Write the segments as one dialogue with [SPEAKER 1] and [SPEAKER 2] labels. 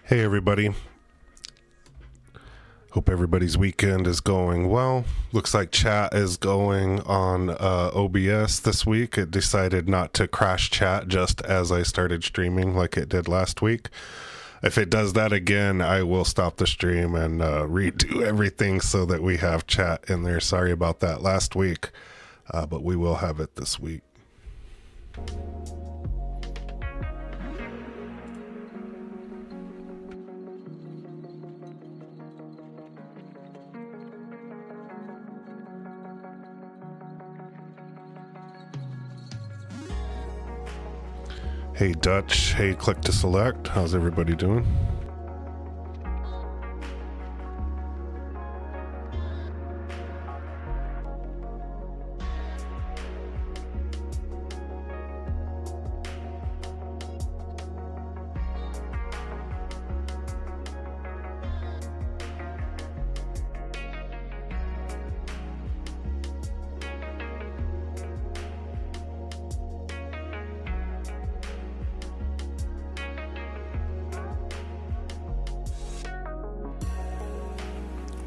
[SPEAKER 1] Hey everybody, hope everybody's weekend is going well. Looks like chat is going on OBS this week. It decided not to crash chat just as I started streaming like it did last week. If it does that again, I will stop the stream and redo everything so that we have chat in there. Sorry about that last week, but we will have it this week. Hey Dutch, hey click to select. How's everybody doing?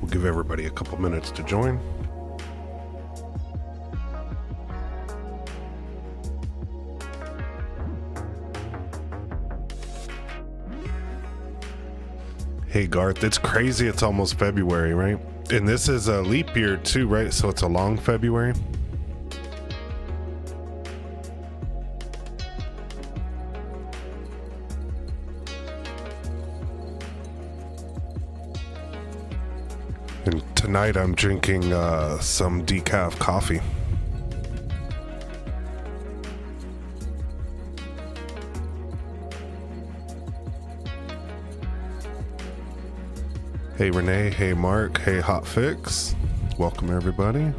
[SPEAKER 1] We'll give everybody a couple minutes to join. Hey Garth, it's crazy it's almost February, right? And this is a leap year too, right? So it's a long February. And tonight I'm drinking some decaf coffee. Hey Renee, hey Mark, hey Hot Fix. Welcome everybody.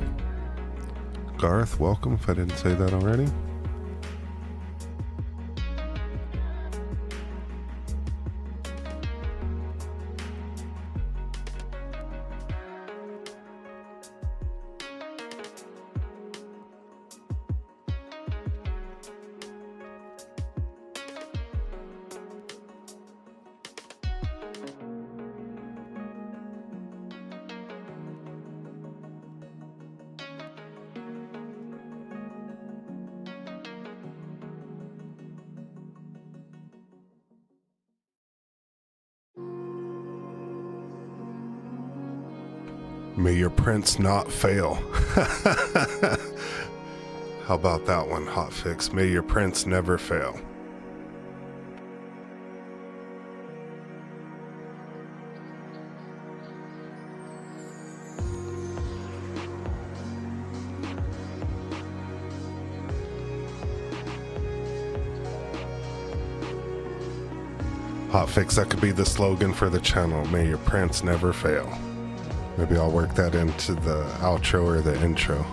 [SPEAKER 1] Garth, welcome if I didn't say that already. May your prints not fail. How about that one, Hot Fix? May your prints never fail. Hot Fix, that could be the slogan for the channel. May your prints never fail. Maybe I'll work that into the outro or the intro.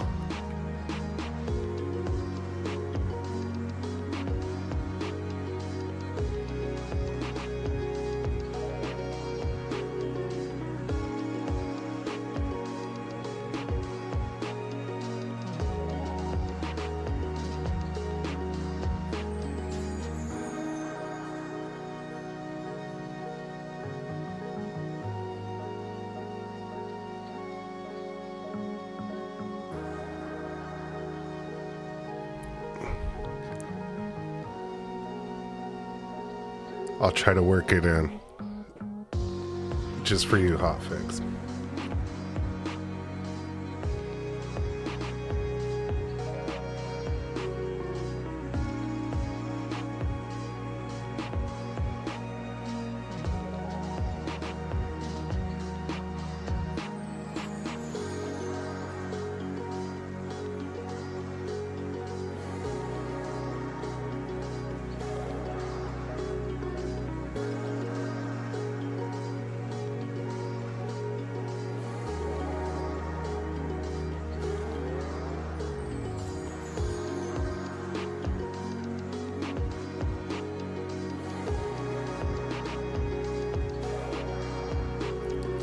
[SPEAKER 1] I'll try to work it in. Just for you, Hot Fix.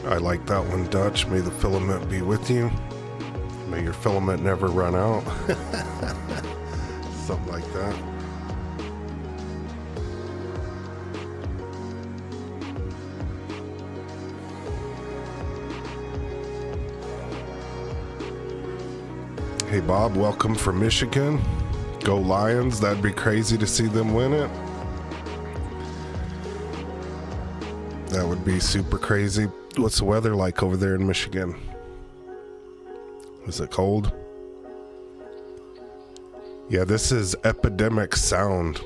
[SPEAKER 1] I like that one, Dutch. May the filament be with you. May your filament never run out. Something like that. Bob, welcome from Michigan. Go Lions. That'd be crazy to see them win it. That would be super crazy. What's the weather like over there in Michigan? Is it cold? Yeah, this is Epidemic Sound,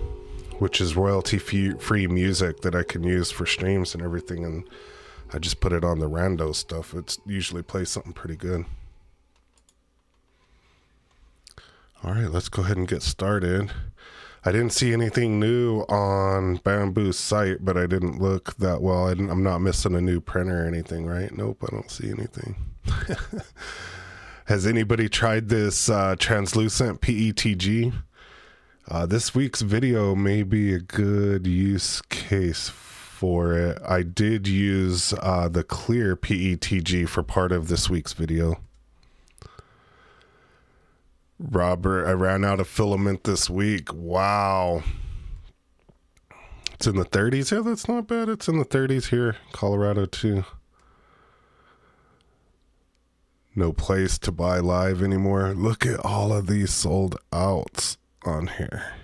[SPEAKER 1] which is royalty-free music that I can use for streams and everything, and I just put it on the rando stuff. It usually plays something pretty good. All right, let's go ahead and get started. I didn't see anything new on Bambu's site, but I didn't look that well. I'm not missing a new printer or anything, right? Nope, I don't see anything. Has anybody tried this translucent PETG? This week's video may be a good use case for it. I did use the clear PETG for part of this week's video. Robert, I ran out of filament this week. Wow. It's in the 30s. Yeah, that's not bad. It's in the 30s here, Colorado too. No place to buy live anymore. Look at all of these sold outs on here.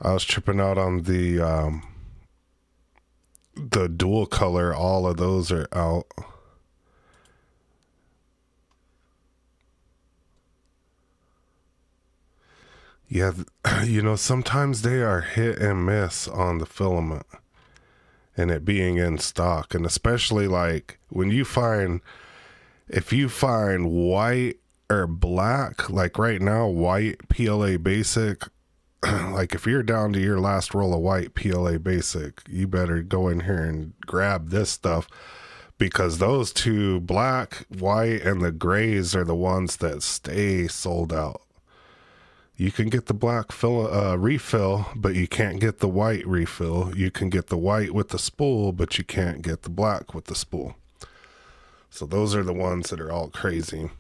[SPEAKER 1] I was tripping out on the dual color. All of those are out. Yeah, you know, sometimes they are hit and miss on the filament and it being in stock. And especially like when you find, if you find white or black, like right now, white PLA basic, like if you're down to your last roll of white PLA basic, you better go in here and grab this stuff, because those two, black, white, and the grays are the ones that stay sold out. You can get the black refill, but you can't get the white refill. You can get the white with the spool, but you can't get the black with the spool. So those are the ones that are all crazy.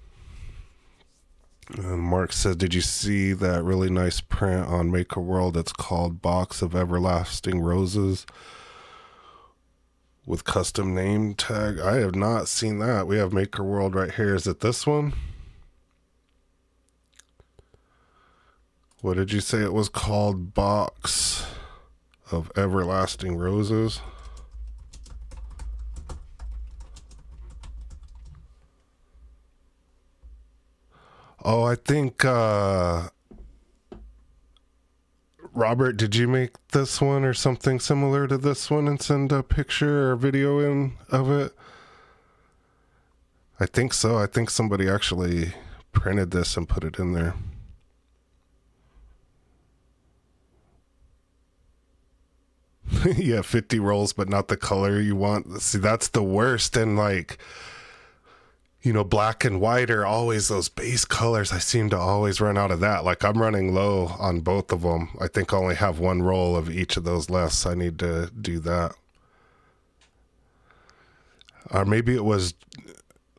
[SPEAKER 1] And Mark says, did you see that really nice print on Maker World? It's called Box of Everlasting Roses with custom name tag. I have not seen that. We have Maker World right here. Is it this one? What did you say it was called? Box of Everlasting Roses. Oh, I think, Robert, did you make this one or something similar to this one and send a picture or video in of it? I think so. I think somebody actually printed this and put it in there. Yeah, 50 rolls, but not the color you want. See, that's the worst. And like, you know, black and white are always those base colors. I seem to always run out of that. Like I'm running low on both of them. I think I only have one roll of each of those left, so I need to do that. Or maybe it was,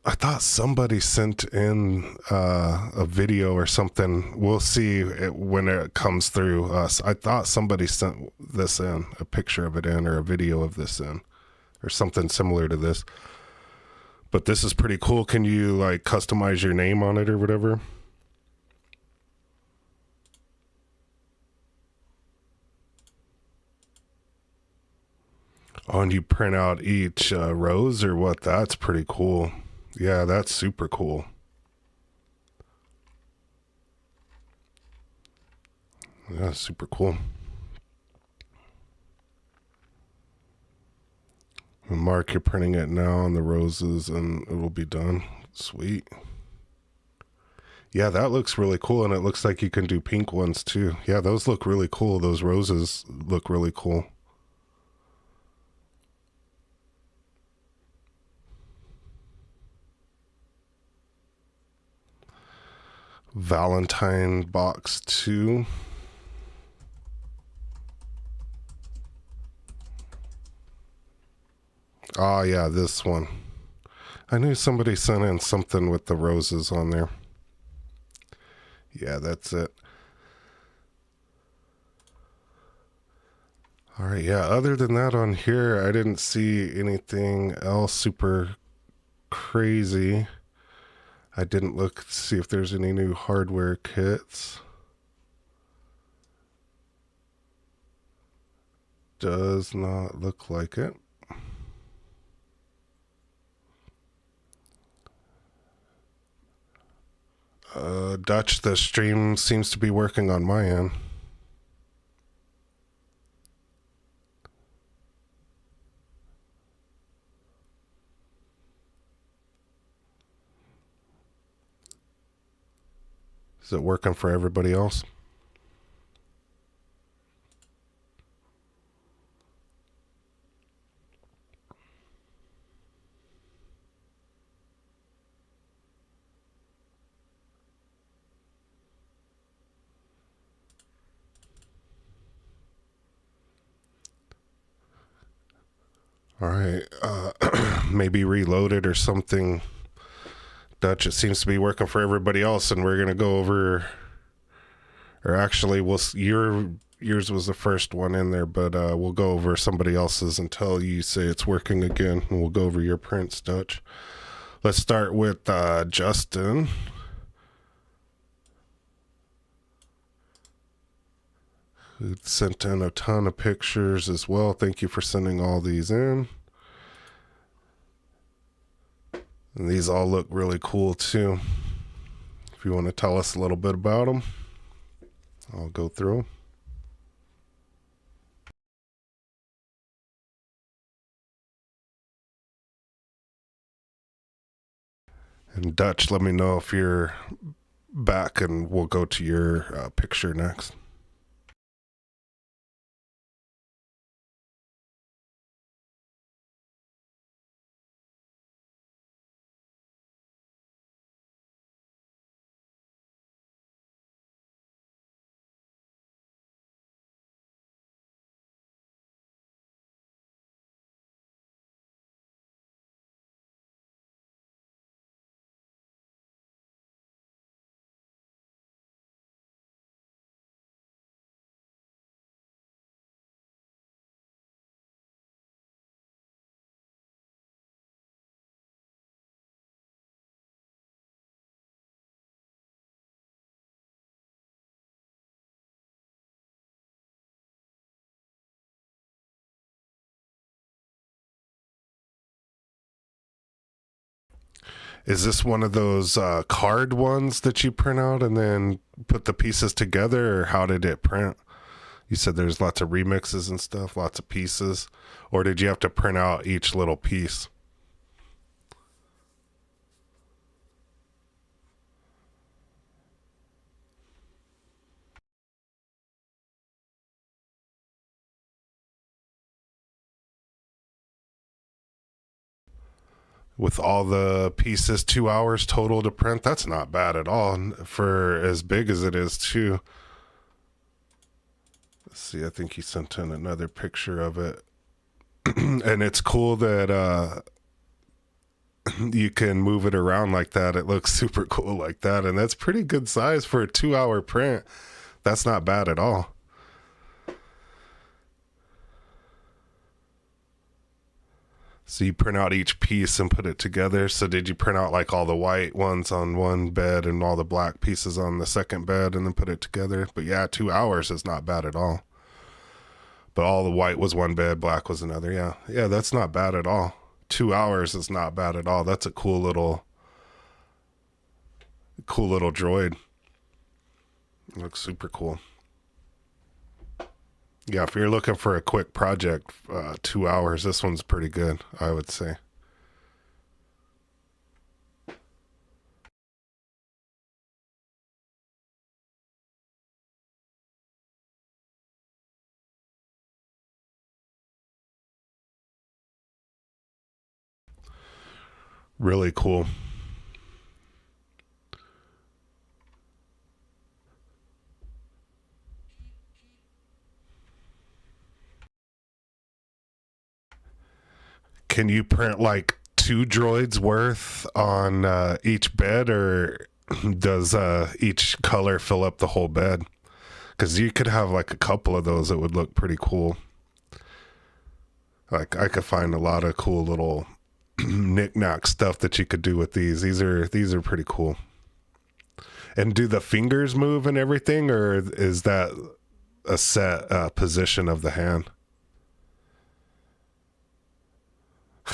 [SPEAKER 1] I thought somebody sent in a video or something. We'll see when it comes through us. I thought somebody sent this in, a picture of it in, or a video of this in, or something similar to this. But this is pretty cool. Can you like customize your name on it or whatever? Oh, and you print out each rose or what? That's pretty cool. Yeah, that's super cool. Yeah, super cool. And Mark, you're printing it now on the roses and it will be done. Sweet. Yeah, that looks really cool. And it looks like you can do pink ones too. Yeah, those look really cool. Those roses look really cool. Valentine box 2. Oh yeah, this one. I knew somebody sent in something with the roses on there. Yeah, that's it. All right, yeah, other than that on here, I didn't see anything else super crazy. I didn't look to see if there's any new hardware kits. Does not look like it. Dutch, the stream seems to be working on my end. Is it working for everybody else? All right, maybe reloaded or something. Dutch, it seems to be working for everybody else, and we're gonna go over, or actually, yours was the first one in there, but we'll go over somebody else's until you say it's working again, and we'll go over your prints, Dutch. Let's start with Justin. Who sent in a ton of pictures as well. Thank you for sending all these in. And these all look really cool too. If you want to tell us a little bit about them, I'll go through. And Dutch, let me know if you're back and we'll go to your picture next. Is this one of those card ones that you print out and then put the pieces together, or how did it print? You said there's lots of remixes and stuff, lots of pieces, or did you have to print out each little piece? With all the pieces, 2 hours total to print. That's not bad at all for as big as it is too. Let's see, I think he sent in another picture of it. And it's cool that you can move it around like that. It looks super cool like that, and that's pretty good size for a 2 hour print. That's not bad at all. So you print out each piece and put it together. So did you print out like all the white ones on one bed and all the black pieces on the second bed and then put it together? But yeah, 2 hours is not bad at all. But all the white was one bed, black was another. Yeah. Yeah, that's not bad at all. 2 hours is not bad at all. That's a cool little droid. It looks super cool. Yeah, if you're looking for a quick project, 2 hours, this one's pretty good, I would say. Really cool. Can you print like 2 droids worth on each bed, or does each color fill up the whole bed? Because you could have like a couple of those that would look pretty cool. Like I could find a lot of cool little knick-knack stuff that you could do with these. These are pretty cool. And do the fingers move and everything, or is that a set position of the hand?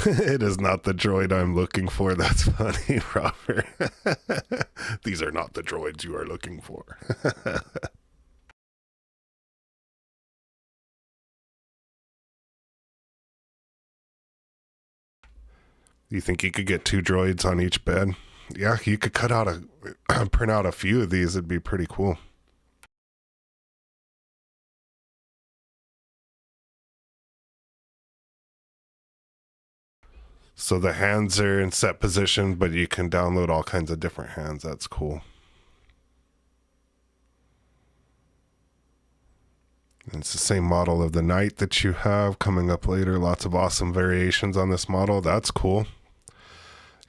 [SPEAKER 1] It is not the droid I'm looking for. That's funny, Robert. These are not the droids you are looking for. You think you could get 2 droids on each bed? Yeah, you could cut out print out a few of these. It'd be pretty cool. So the hands are in set position, but you can download all kinds of different hands. That's cool. And it's the same model of the knight that you have coming up later. Lots of awesome variations on this model. That's cool.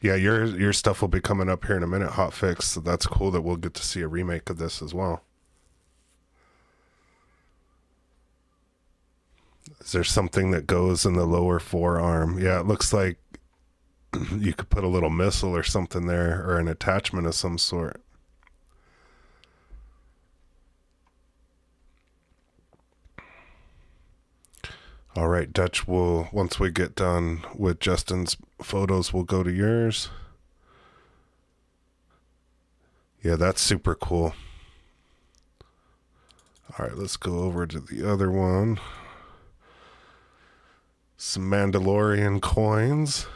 [SPEAKER 1] Yeah, your stuff will be coming up here in a minute, Hotfix. So that's cool that we'll get to see a remake of this as well. Is there something that goes in the lower forearm? Yeah, it looks like you could put a little missile or something there, or an attachment of some sort. All right, Dutch, once we get done with Justin's photos, we'll go to yours. Yeah, that's super cool. All right, let's go over to the other one. Some Mandalorian coins.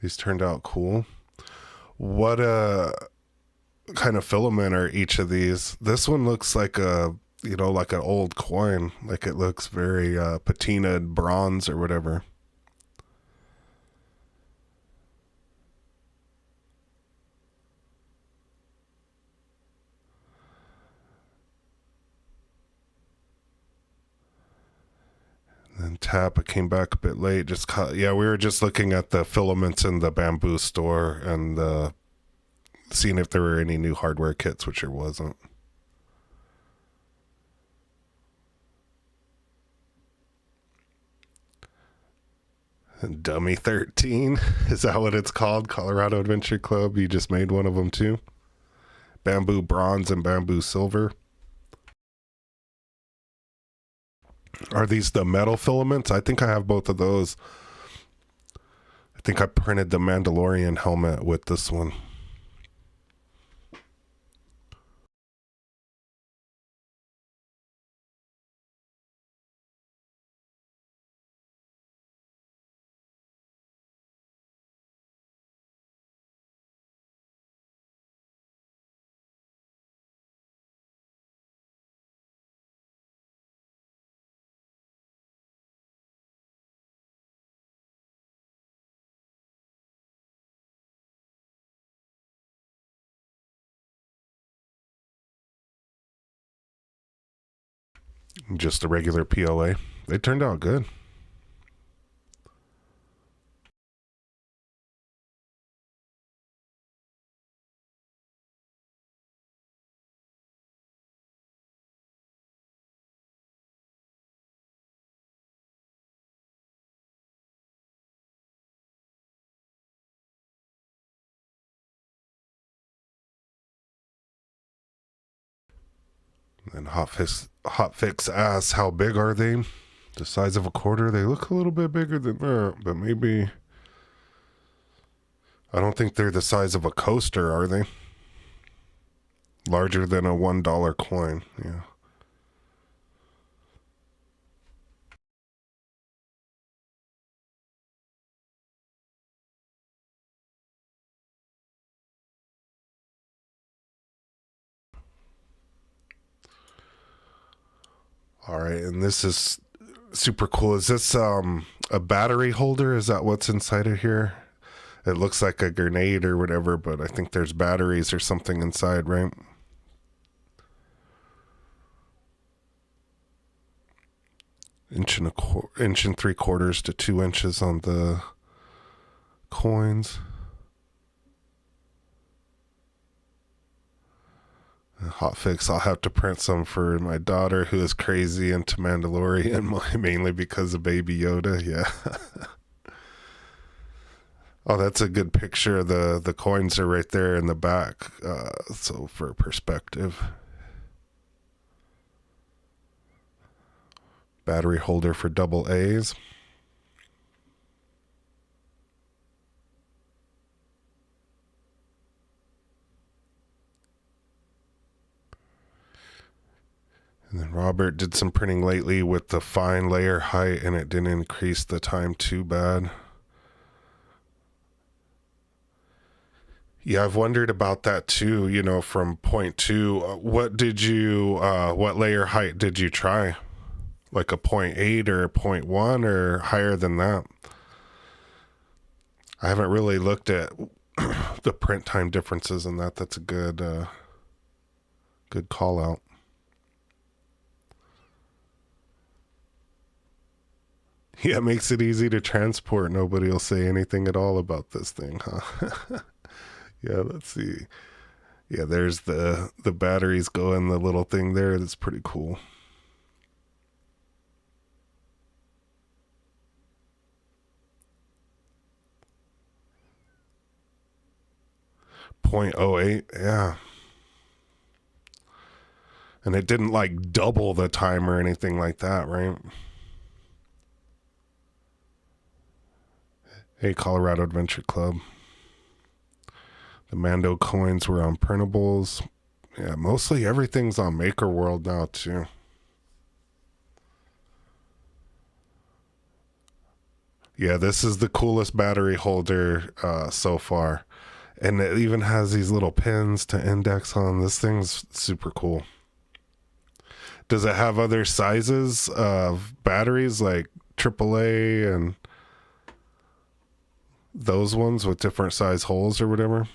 [SPEAKER 1] These turned out cool. What kind of filament are each of these? This one looks like like an old coin. Like it looks very patinaed bronze or whatever. And then tap, it came back a bit late. Yeah, we were just looking at the filaments in the Bambu store and seeing if there were any new hardware kits, which there wasn't. Dummy 13, is that what it's called? Colorado Adventure Club. You just made one of them too. Bamboo bronze and bamboo silver. Are these the metal filaments? I think I have both of those. I think I printed the Mandalorian helmet with this one. Just a regular PLA. They turned out good. And Hotfix asks, how big are they? The size of a quarter? They look a little bit bigger than that, but maybe... I don't think they're the size of a coaster, are they? Larger than a $1 coin, yeah. All right, and this is super cool. Is this a battery holder? Is that what's inside of here? It looks like a grenade or whatever, but I think there's batteries or something inside, right? Inch and 3/4 to 2 inches on the coins. Hotfix, I'll have to print some for my daughter who is crazy into Mandalorian, mainly because of Baby Yoda. Yeah. Oh, that's a good picture. The coins are right there in the back. So for perspective, battery holder for double A's. And then Robert did some printing lately with the fine layer height, and it didn't increase the time too bad. Yeah, I've wondered about that too, you know, from point two. What layer height did you try? Like a 0.8 or a 0.1 or higher than that? I haven't really looked at the print time differences in that. That's a good call out. Yeah, it makes it easy to transport. Nobody will say anything at all about this thing, huh? Yeah, let's see. Yeah, there's the batteries go in the little thing there. That's pretty cool. Point oh 0.08, yeah. And it didn't like double the time or anything like that, right? Hey, Colorado Adventure Club. The Mando coins were on printables. Yeah, mostly everything's on Maker World now, too. Yeah, this is the coolest battery holder so far. And it even has these little pins to index on. This thing's super cool. Does it have other sizes of batteries like AAA and those ones with different size holes or whatever?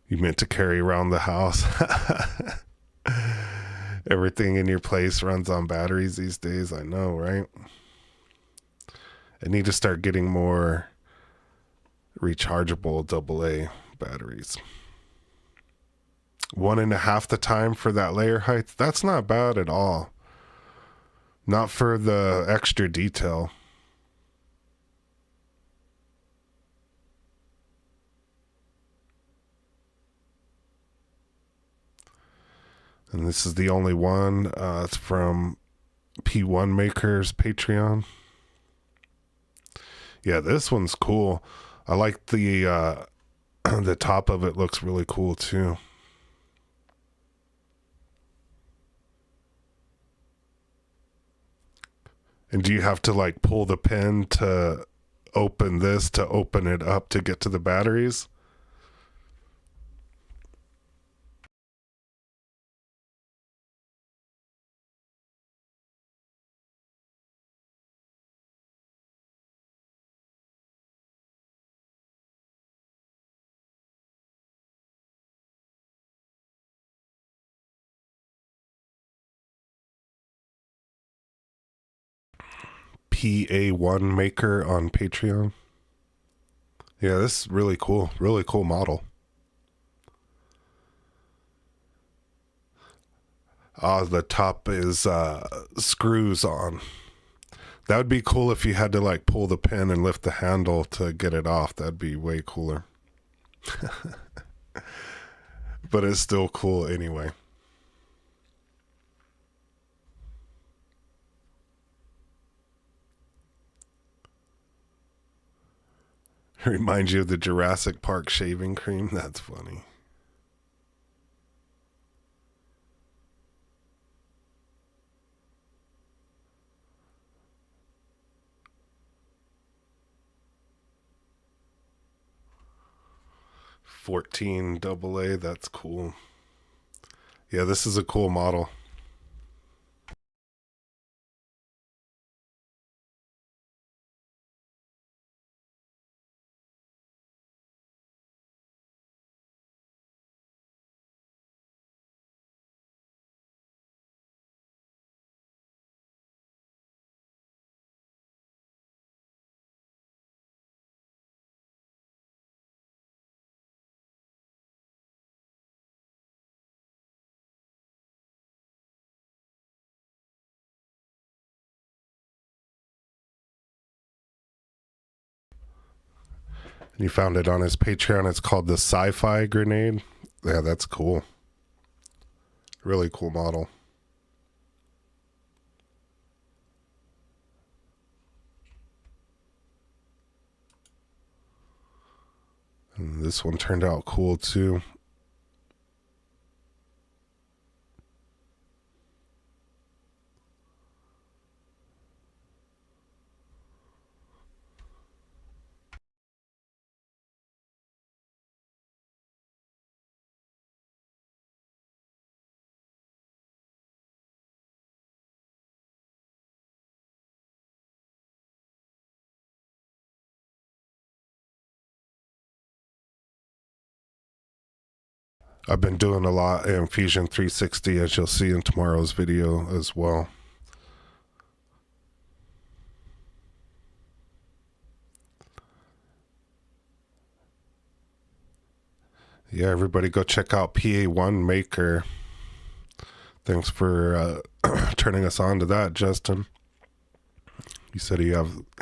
[SPEAKER 1] You meant to carry around the house. Everything in your place runs on batteries these days. I know, right? I need to start getting more rechargeable AA batteries. 1.5 the time for that layer height. That's not bad at all. Not for the extra detail. And this is the only one. It's from P1 Makers Patreon. Yeah, this one's cool. I like the the top of it looks really cool too. And do you have to like pull the pin to open this to open it up to get to the batteries? PA1 Maker on Patreon. Yeah, this is really cool. Really cool model. The top is screws on. That would be cool if you had to like pull the pin and lift the handle to get it off. That'd be way cooler. But it's still cool anyway. Reminds you of the Jurassic Park shaving cream. That's funny. $14 AA. That's cool. Yeah, this is a cool model. And he found it on his Patreon. It's called the Sci-Fi Grenade. Yeah, that's cool. Really cool model. And this one turned out cool too. I've been doing a lot in Fusion 360, as you'll see in tomorrow's video as well. Yeah, everybody go check out PA1 Maker. Thanks for turning us on to that, Justin. He said he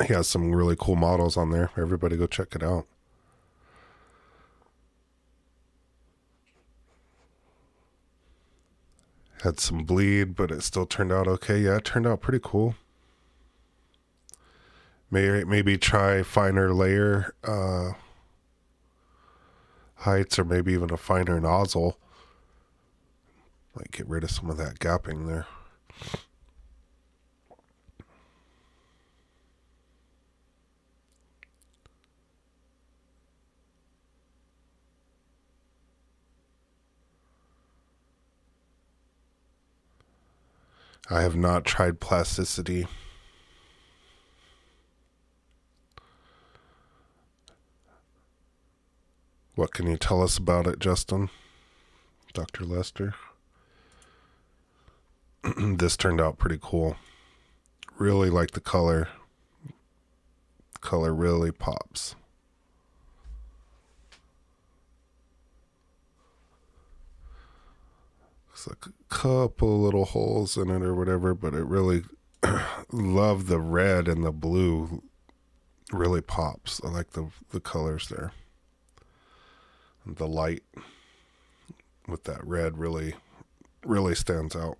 [SPEAKER 1] has some really cool models on there. Everybody go check it out. Had some bleed, but it still turned out okay. Yeah, it turned out pretty cool. Maybe try finer layer heights, or maybe even a finer nozzle. Might get rid of some of that gapping there. I have not tried plasticity. What can you tell us about it, Justin? Dr. Lester? This turned out pretty cool. Really like the color. Color really pops. Looks like a couple little holes in it or whatever, but it really love the red and the blue. Really pops. I like the colors there. And the light with that red really stands out.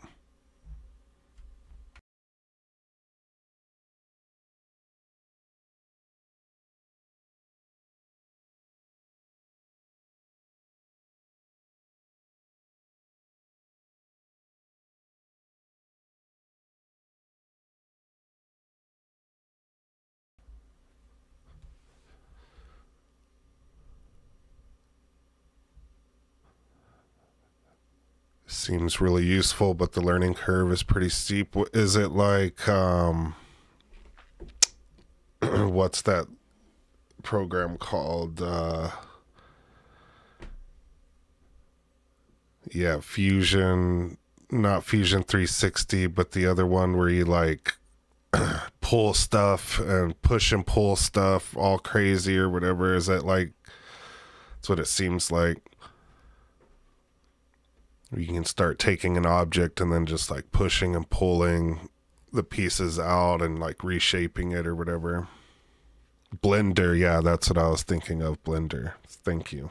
[SPEAKER 1] Seems really useful, but the learning curve is pretty steep. Is it like what's that program called? Yeah, Fusion, not Fusion 360, but the other one where you like pull stuff and push and pull stuff all crazy or whatever. Is that like, that's what it seems like. You can start taking an object and then just like pushing and pulling the pieces out and like reshaping it or whatever. Blender, yeah, that's what I was thinking of, Blender. Thank you.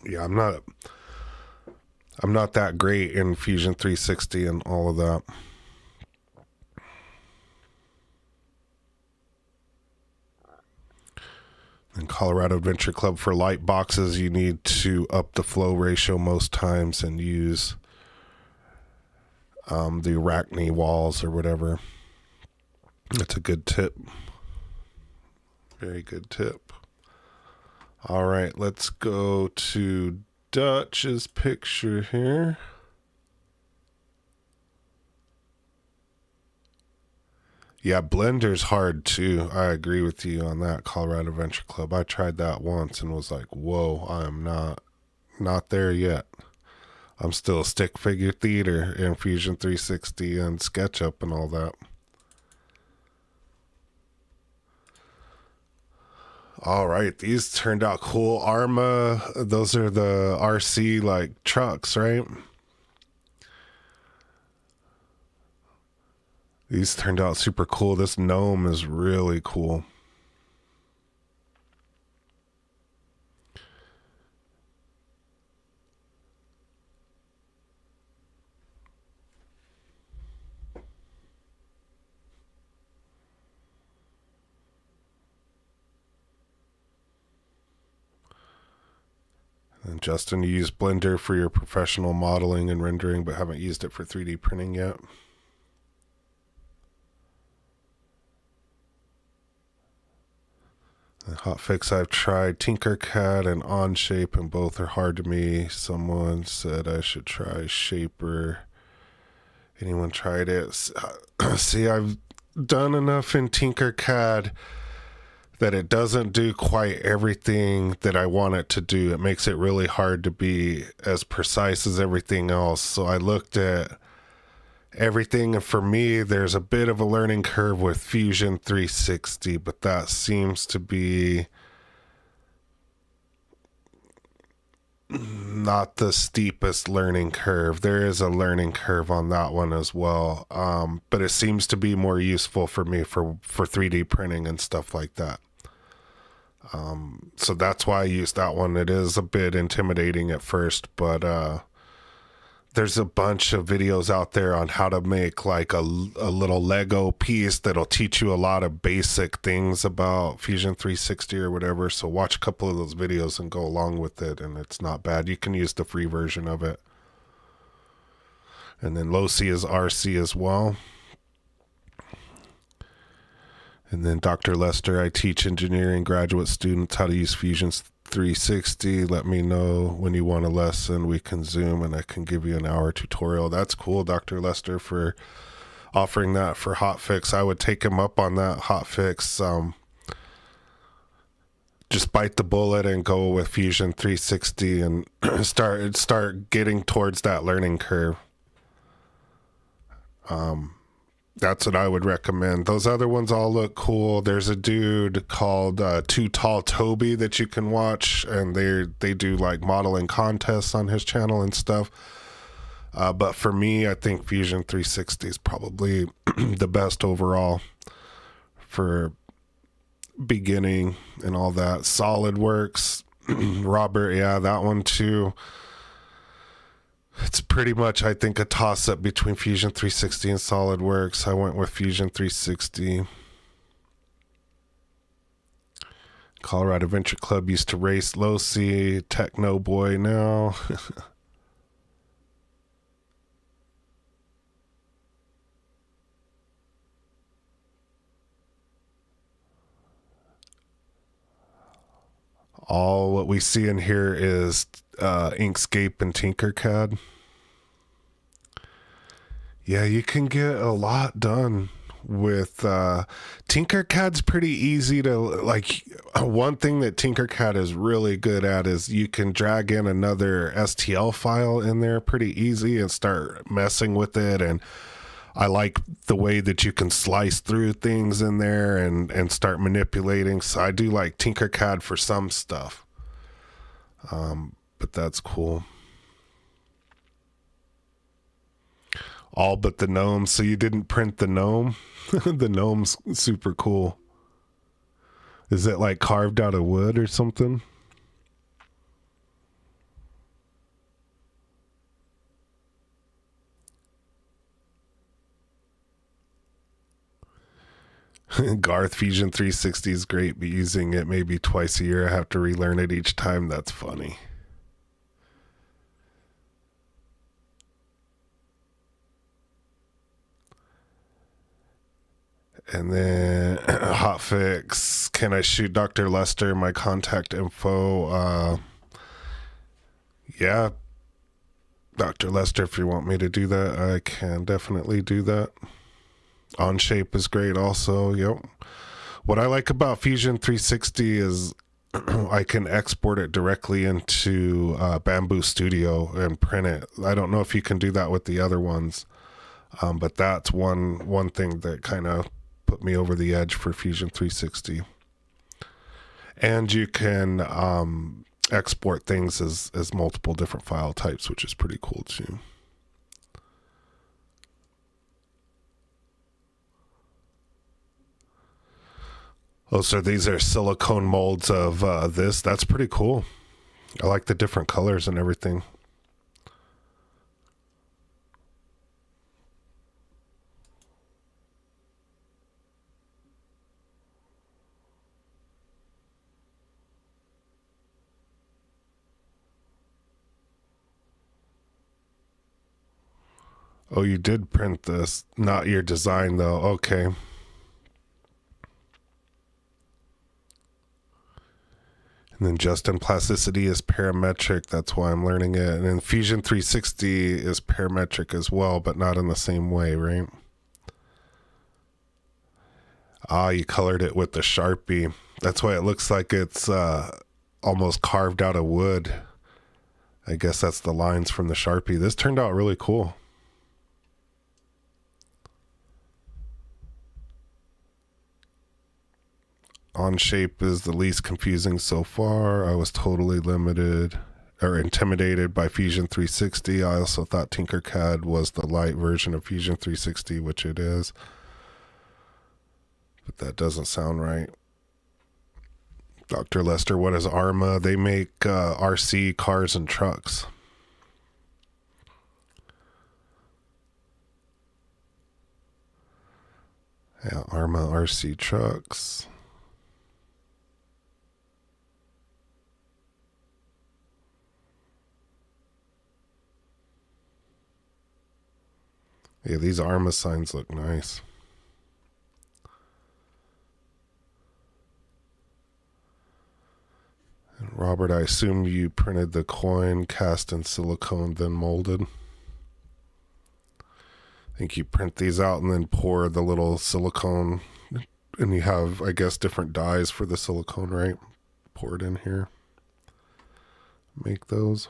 [SPEAKER 1] Yeah, I'm not that great in Fusion 360 and all of that. In Colorado Adventure Club, for light boxes, you need to up the flow ratio most times and use the Arachne walls or whatever. That's a good tip. Very good tip. All right, let's go to Dutch's picture here. Yeah, Blender's hard too. I agree with you on that, Colorado Adventure Club. I tried that once and was like, whoa, I am not there yet. I'm still stick figure theater in Fusion 360 and SketchUp and all that. All right, these turned out cool. Arma, those are the RC like trucks, right? These turned out super cool. This gnome is really cool. And Justin, you use Blender for your professional modeling and rendering, but haven't used it for 3D printing yet. And Hotfix, I've tried Tinkercad and Onshape, and both are hard to me. Someone said I should try Shaper. Anyone tried it? See, I've done enough in Tinkercad that it doesn't do quite everything that I want it to do. It makes it really hard to be as precise as everything else. So I looked at everything, and for me, there's a bit of a learning curve with Fusion 360, but that seems to be not the steepest learning curve. There is a learning curve on that one as well, but it seems to be more useful for me for 3D printing and stuff like that. So that's why I use that one. It is a bit intimidating at first, but there's a bunch of videos out there on how to make like a little Lego piece that'll teach you a lot of basic things about Fusion 360 or whatever. So watch a couple of those videos and go along with it, and it's not bad. You can use the free version of it. And then Loci is RC as well. And then Dr. Lester, I teach engineering graduate students how to use Fusion 360. Let me know when you want a lesson. We can Zoom and I can give you an hour tutorial. That's cool, Dr. Lester, for offering that for Hotfix. I would take him up on that, Hotfix. Just bite the bullet and go with Fusion 360 and start getting towards that learning curve. That's what I would recommend. Those other ones all look cool. There's a dude called Too Tall Toby that you can watch, and they do like modeling contests on his channel and stuff. But for me, I think Fusion 360 is probably the best overall for beginning and all that. SolidWorks, Robert, yeah, that one too. It's pretty much, I think, a toss-up between Fusion 360 and SolidWorks. I went with Fusion 360. Colorado Adventure Club used to race Loci, Techno Boy now. All what we see in here is Inkscape and Tinkercad. Yeah, you can get a lot done with Tinkercad's pretty easy to like. One thing that Tinkercad is really good at is you can drag in another STL file in there pretty easy and start messing with it. And I like the way that you can slice through things in there and start manipulating. So I do like Tinkercad for some stuff. But that's cool. All but the gnome. So you didn't print the gnome? The gnome's super cool. Is it like carved out of wood or something? Garth, Fusion 360 is great, but using it maybe twice a year, I have to relearn it each time. That's funny. And then Hotfix, can I shoot Dr. Lester my contact info? Yeah, Dr. Lester, if you want me to do that, I can definitely do that. Onshape is great also. Yep. What I like about Fusion 360 is I can export it directly into Bambu Studio and print it. I don't know if you can do that with the other ones, but that's one thing that kind of put me over the edge for Fusion 360. And you can export things as multiple different file types, which is pretty cool too. Oh, so these are silicone molds of this. That's pretty cool. I like the different colors and everything. Oh, you did print this, not your design though. Okay. And then just in plasticity is parametric. That's why I'm learning it. And then Fusion 360 is parametric as well, but not in the same way, right? Ah, you colored it with the Sharpie. That's why it looks like it's almost carved out of wood. I guess that's the lines from the Sharpie. This turned out really cool. On shape is the least confusing so far. I was totally limited or intimidated by Fusion 360. I also thought Tinkercad was the light version of Fusion 360, which it is. But that doesn't sound right. Dr. Lester, what is Arma? They make RC cars and trucks. Yeah, Arma RC trucks. Yeah, these Arma signs look nice. And Robert, I assume you printed the coin, cast in silicone, then molded. I think you print these out and then pour the little silicone, and you have, I guess, different dyes for the silicone, right? Pour it in here. Make those.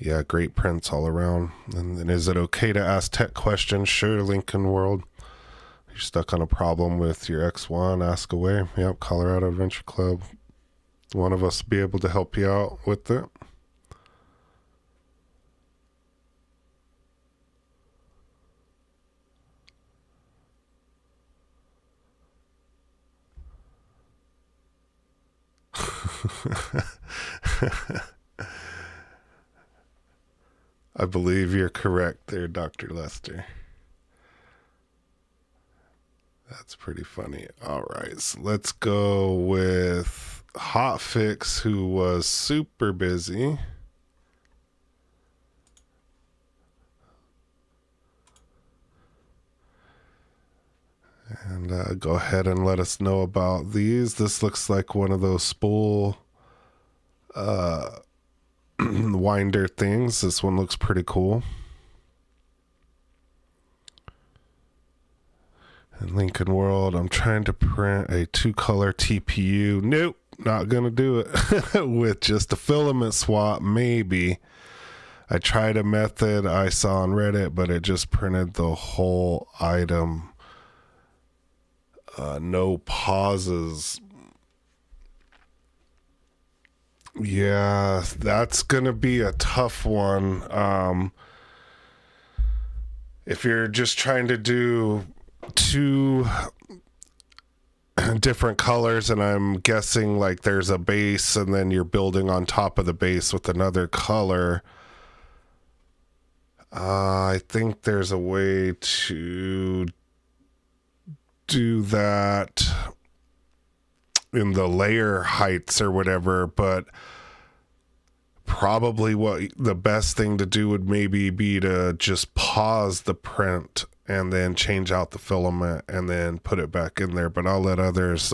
[SPEAKER 1] Yeah, great prints all around. And then is it okay to ask tech questions? Sure, Lincoln World. You're stuck on a problem with your X1, ask away. Yep, Colorado Adventure Club. One of us will be able to help you out with it. I believe you're correct there, Dr. Lester. That's pretty funny. All right, so let's go with Hotfix, who was super busy. And go ahead and let us know about these. This looks like one of those spool winder things. This one looks pretty cool. And Lincoln World, I'm trying to print a 2-color TPU. Nope, not gonna do it. With just a filament swap, maybe. I tried a method I saw on Reddit, but it just printed the whole item. No pauses. Yeah, that's gonna be a tough one. If you're just trying to do 2 different colors, and I'm guessing like there's a base and then you're building on top of the base with another color, I think there's a way to do that in the layer heights or whatever, but probably what the best thing to do would maybe be to just pause the print and then change out the filament and then put it back in there. But I'll let others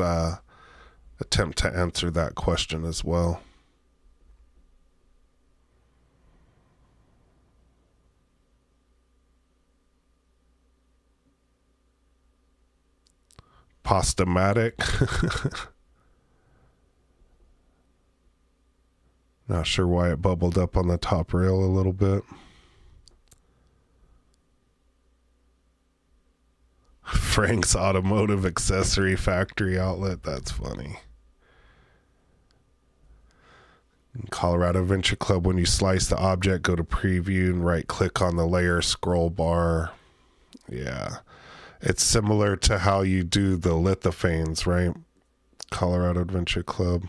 [SPEAKER 1] attempt to answer that question as well. Postamatic. Not sure why it bubbled up on the top rail a little bit. Frank's Automotive Accessory Factory Outlet. That's funny. In Colorado Adventure Club, when you slice the object, go to preview and right click on the layer scroll bar. Yeah. It's similar to how you do the lithophanes, right? Colorado Adventure Club.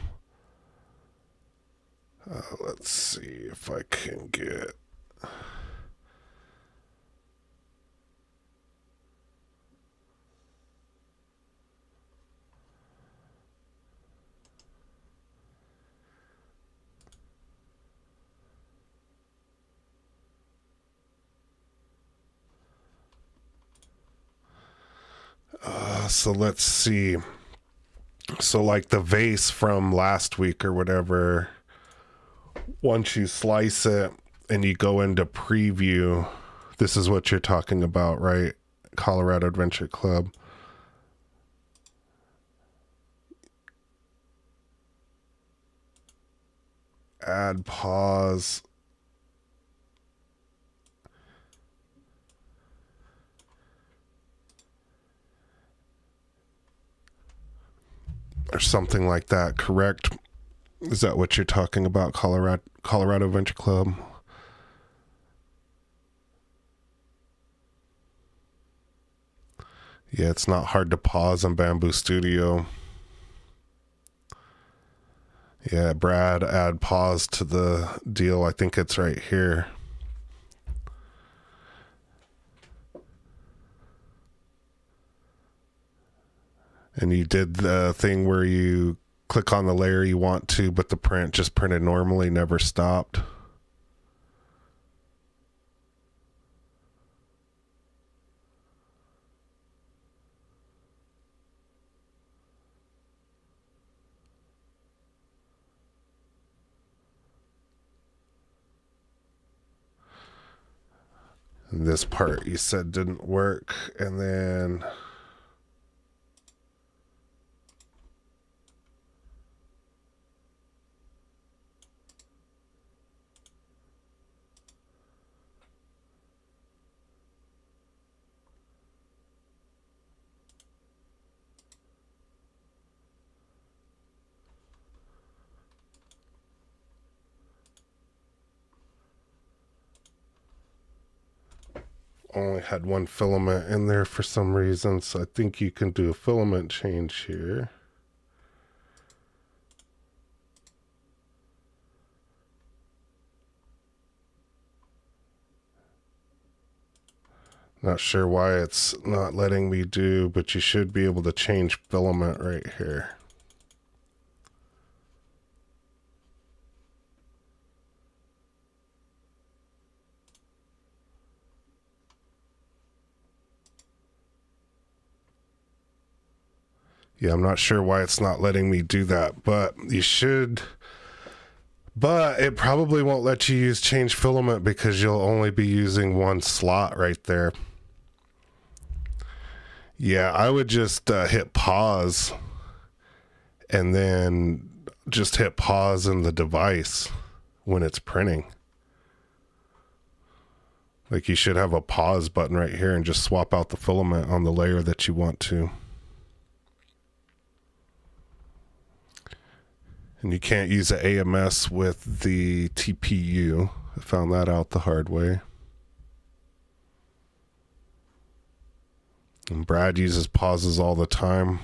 [SPEAKER 1] Let's see if I can get... so let's see. So like the vase from last week or whatever, once you slice it and you go into preview, this is what you're talking about, right? Colorado Adventure Club. Add pause. Or something like that, correct? Is that what you're talking about, Colorado Adventure Club? Yeah, it's not hard to pause on Bambu Studio. Yeah, Brad, add pause to the deal. I think it's right here. And you did the thing where you click on the layer you want to, but the print just printed normally, never stopped. And this part you said didn't work, and then only had one filament in there for some reason, so I think you can do a filament change here. Not sure why it's not letting me do, but you should be able to change filament right here. Yeah, I'm not sure why it's not letting me do that, but you should. But it probably won't let you use change filament because you'll only be using one slot right there. Yeah, I would just hit pause and then just hit pause in the device when it's printing. Like you should have a pause button right here and just swap out the filament on the layer that you want to. And you can't use the AMS with the TPU. I found that out the hard way. And Brad uses pauses all the time.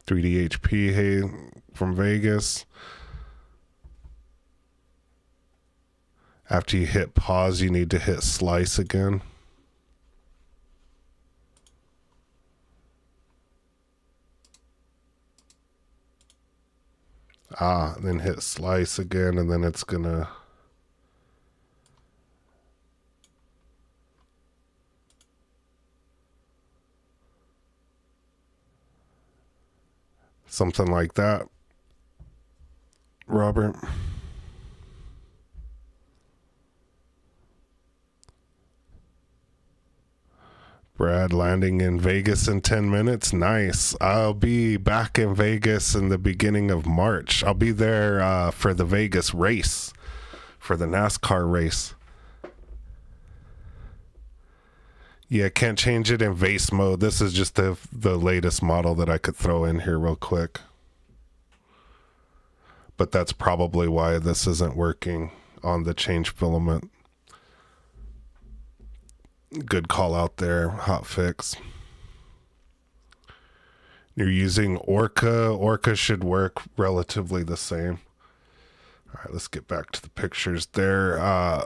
[SPEAKER 1] 3DHP, hey, from Vegas. After you hit pause, you need to hit slice again. And then hit slice again, and then it's gonna something like that, Robert. Brad landing in Vegas in 10 minutes. Nice. I'll be back in Vegas in the beginning of March. I'll be there for the Vegas race, for the NASCAR race. Yeah, can't change it in vase mode. This is just the latest model that I could throw in here real quick. But that's probably why this isn't working on the change filament. Good call out there, hot fix. You're using Orca. Orca should work relatively the same. All right, let's get back to the pictures there.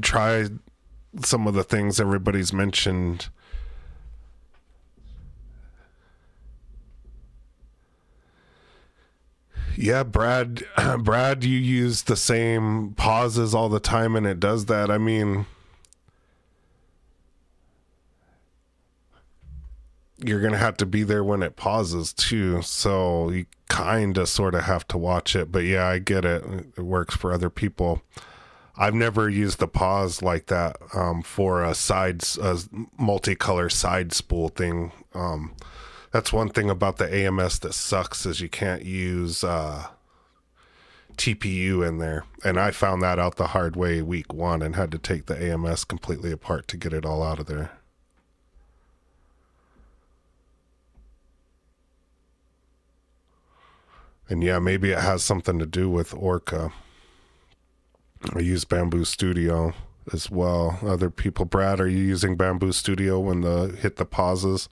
[SPEAKER 1] Try some of the things everybody's mentioned. Yeah, Brad, you use the same pauses all the time and it does that. I mean, you're going to have to be there when it pauses too. So you kind of sort of have to watch it. But yeah, I get it. It works for other people. I've never used the pause like that for a multicolor side spool thing. That's one thing about the AMS that sucks is you can't use TPU in there. And I found that out the hard way week 1 and had to take the AMS completely apart to get it all out of there. And yeah, maybe it has something to do with Orca. I use Bambu Studio as well. Other people, Brad, are you using Bambu Studio when hit the pauses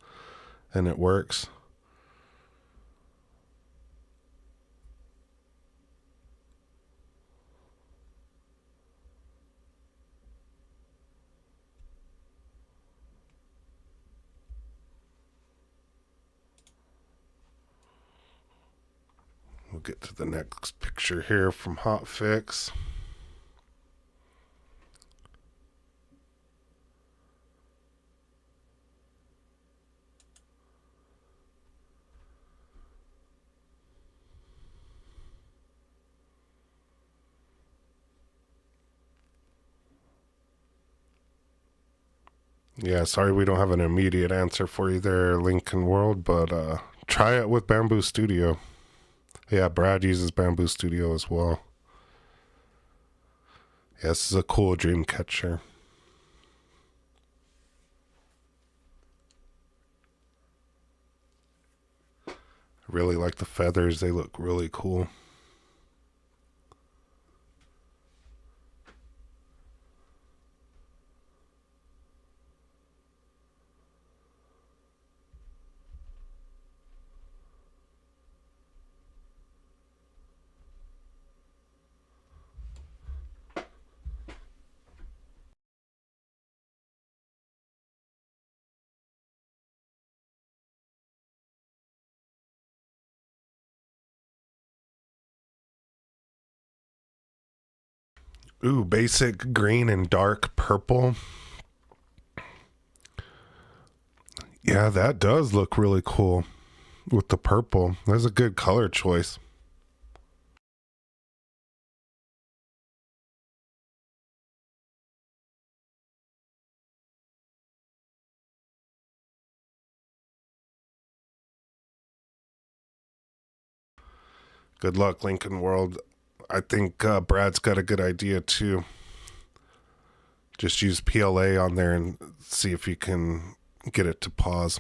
[SPEAKER 1] and it works? We'll get to the next picture here from Hotfix. Yeah, sorry we don't have an immediate answer for you there, Lincoln World, but try it with Bambu Studio. Yeah, Brad uses Bambu Studio as well. Yeah, this is a cool Dreamcatcher. I really like the feathers. They look really cool. Ooh, basic green and dark purple. Yeah, that does look really cool with the purple. That's a good color choice. Good luck, Lincoln World. I think Brad's got a good idea too. Just use PLA on there and see if you can get it to pause.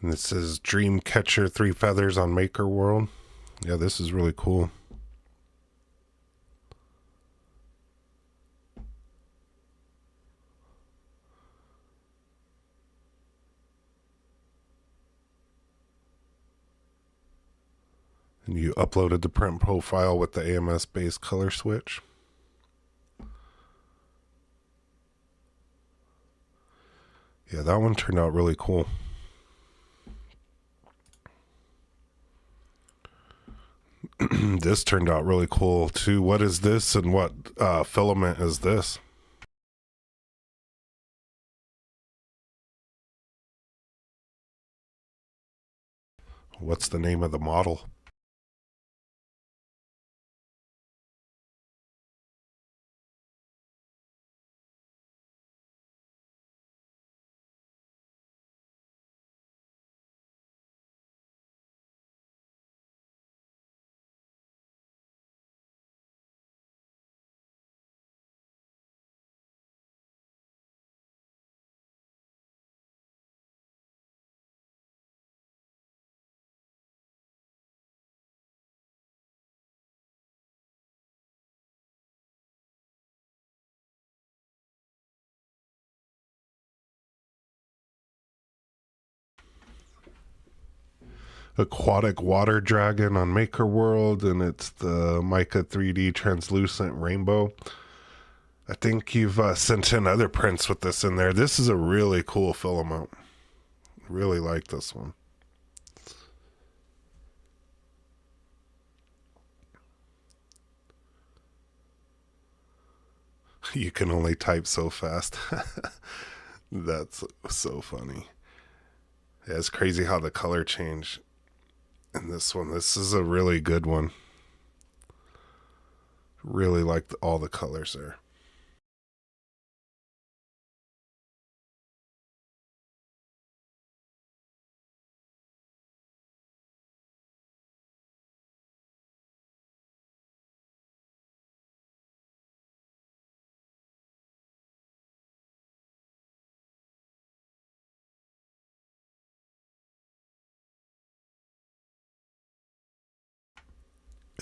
[SPEAKER 1] And this is Dreamcatcher 3 feathers on Maker World. Yeah, this is really cool. And you uploaded the print profile with the AMS based color switch. Yeah, that one turned out really cool. This turned out really cool too. What is this, and what filament is this? What's the name of the model? Aquatic water dragon on Maker World, and it's the Mica 3D translucent rainbow. I think you've sent in other prints with this in there. This is a really cool filament. Really like this one. You can only type so fast. That's so funny. Yeah, it's crazy how the color changed in this one. This is a really good one. Really like all the colors there.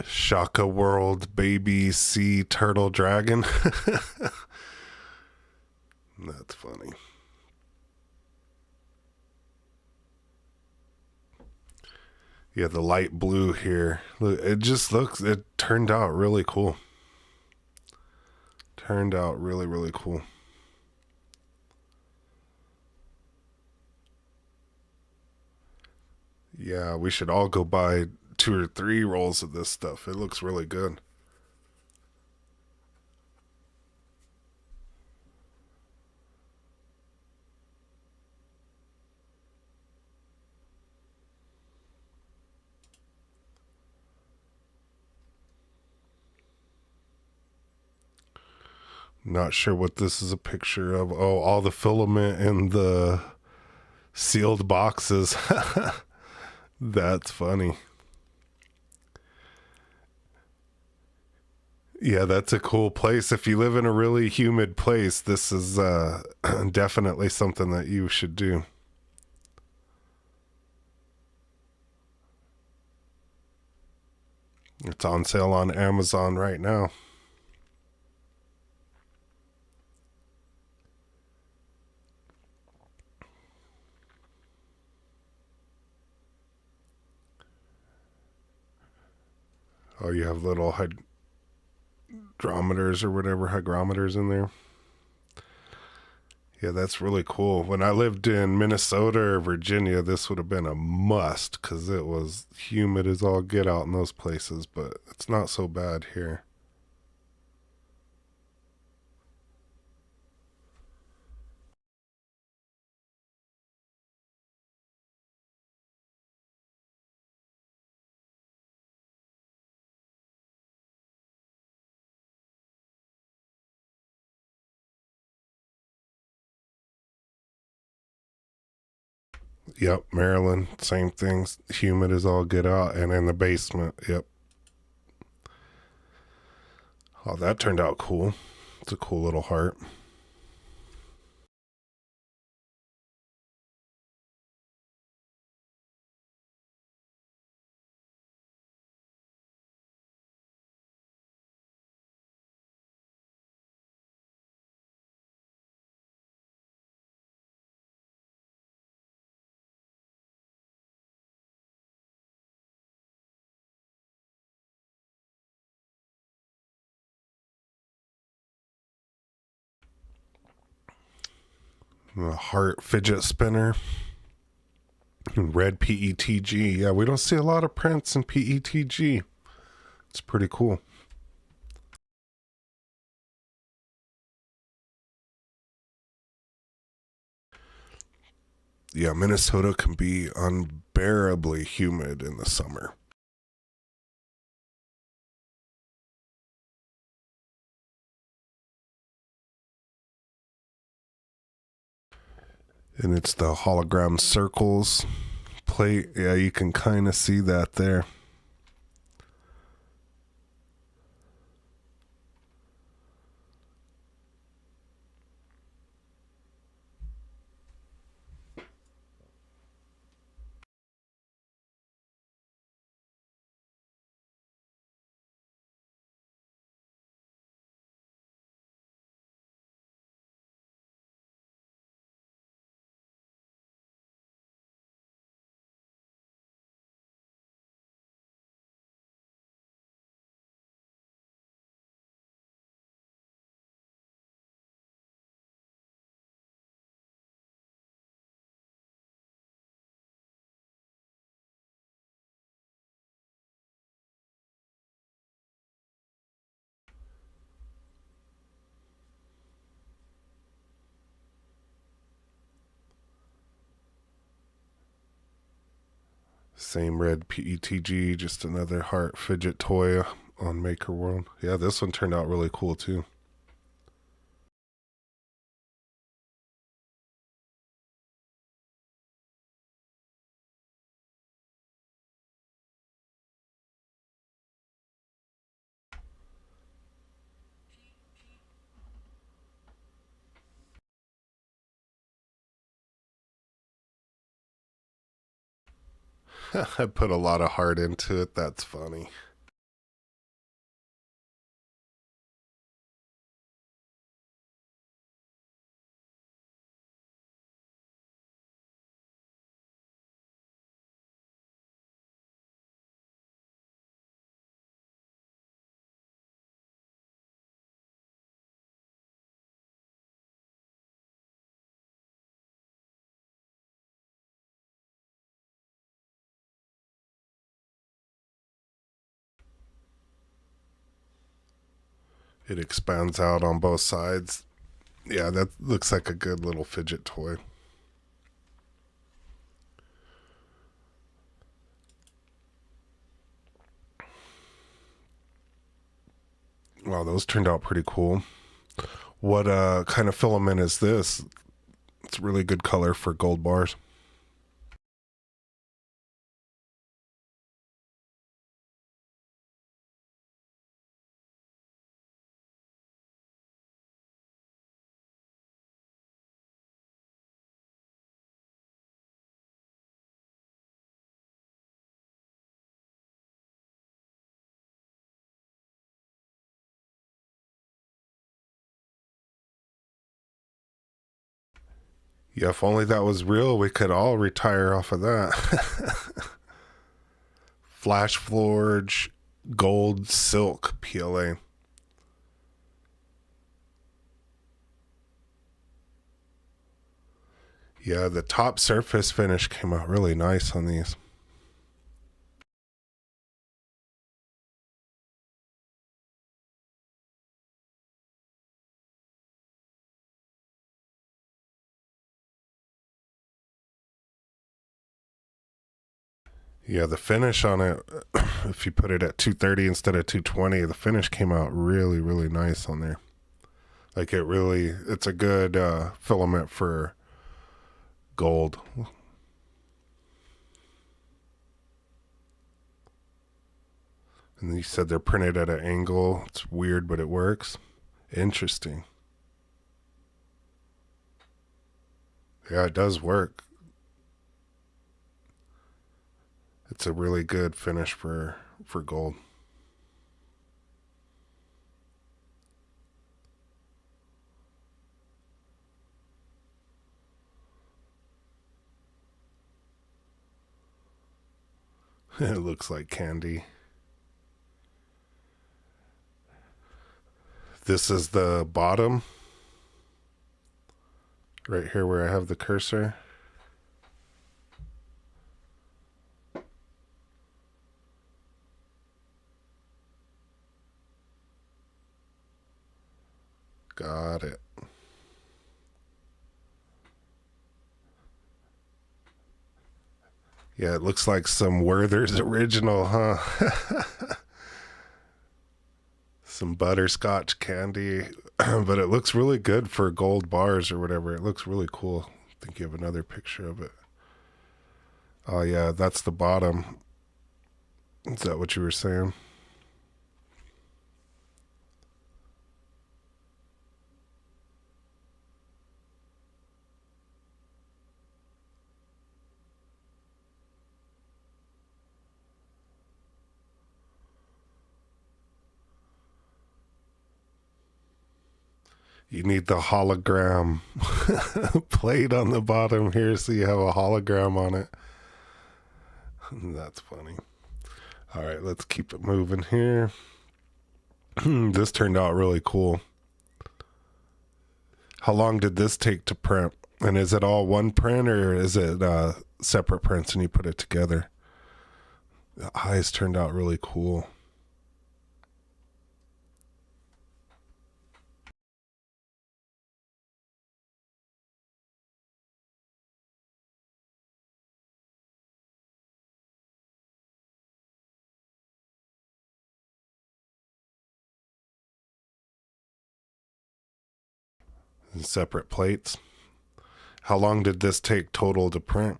[SPEAKER 1] Shaka World Baby Sea Turtle Dragon. That's funny. Yeah, the light blue here. It just looks, it turned out really cool. Turned out really, really cool. Yeah, we should all go buy 2 or 3 rolls of this stuff. It looks really good. Not sure what this is a picture of. Oh, all the filament in the sealed boxes. That's funny. Yeah, that's a cool place. If you live in a really humid place, this is definitely something that you should do. It's on sale on Amazon right now. Oh, you have little hydrometers or whatever, hygrometers in there. Yeah, that's really cool. When I lived in Minnesota or Virginia, this would have been a must because it was humid as all get out in those places, but it's not so bad here. Yep, Maryland, same things. Humid as all get out, and in the basement. Yep. Oh, that turned out cool. It's a cool little heart. A heart fidget spinner. Red PETG. Yeah, we don't see a lot of prints in PETG. It's pretty cool. Yeah, Minnesota can be unbearably humid in the summer. And it's the hologram circles plate. Yeah, you can kind of see that there. Same red PETG, just another heart fidget toy on Maker World. Yeah, this one turned out really cool too. I put a lot of heart into it. That's funny. It expands out on both sides. Yeah, that looks like a good little fidget toy. Wow, those turned out pretty cool. What kind of filament is this? It's really good color for gold bars. Yeah, if only that was real, we could all retire off of that. Flash Forge Gold Silk PLA. Yeah, the top surface finish came out really nice on these. Yeah, the finish on it, if you put it at 230 instead of 220, the finish came out really, really nice on there. Like it's a good filament for gold. And you said they're printed at an angle. It's weird, but it works. Interesting. Yeah, it does work. It's a really good finish for gold. It looks like candy. This is the bottom. right here where I have the cursor. Got it. Yeah, it looks like some Werther's original, huh? Some butterscotch candy, but it looks really good for gold bars or whatever. It looks really cool. I think you have another picture of it. Oh yeah, that's the bottom. Is that what you were saying? You need the hologram plate on the bottom here so you have a hologram on it. That's funny. All right, let's keep it moving here. This turned out really cool. How long did this take to print? And is it all one print or is it separate prints and you put it together? The eyes turned out really cool. And separate plates. How long did this take total to print?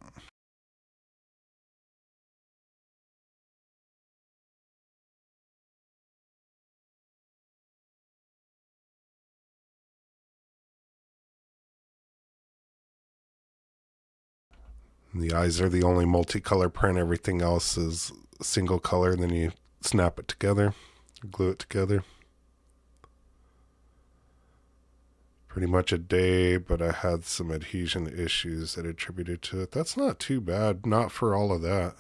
[SPEAKER 1] And the eyes are the only multicolor print. Everything else is single color. And then you snap it together, glue it together. Pretty much a day, but I had some adhesion issues that attributed to it. That's not too bad. Not for all of that.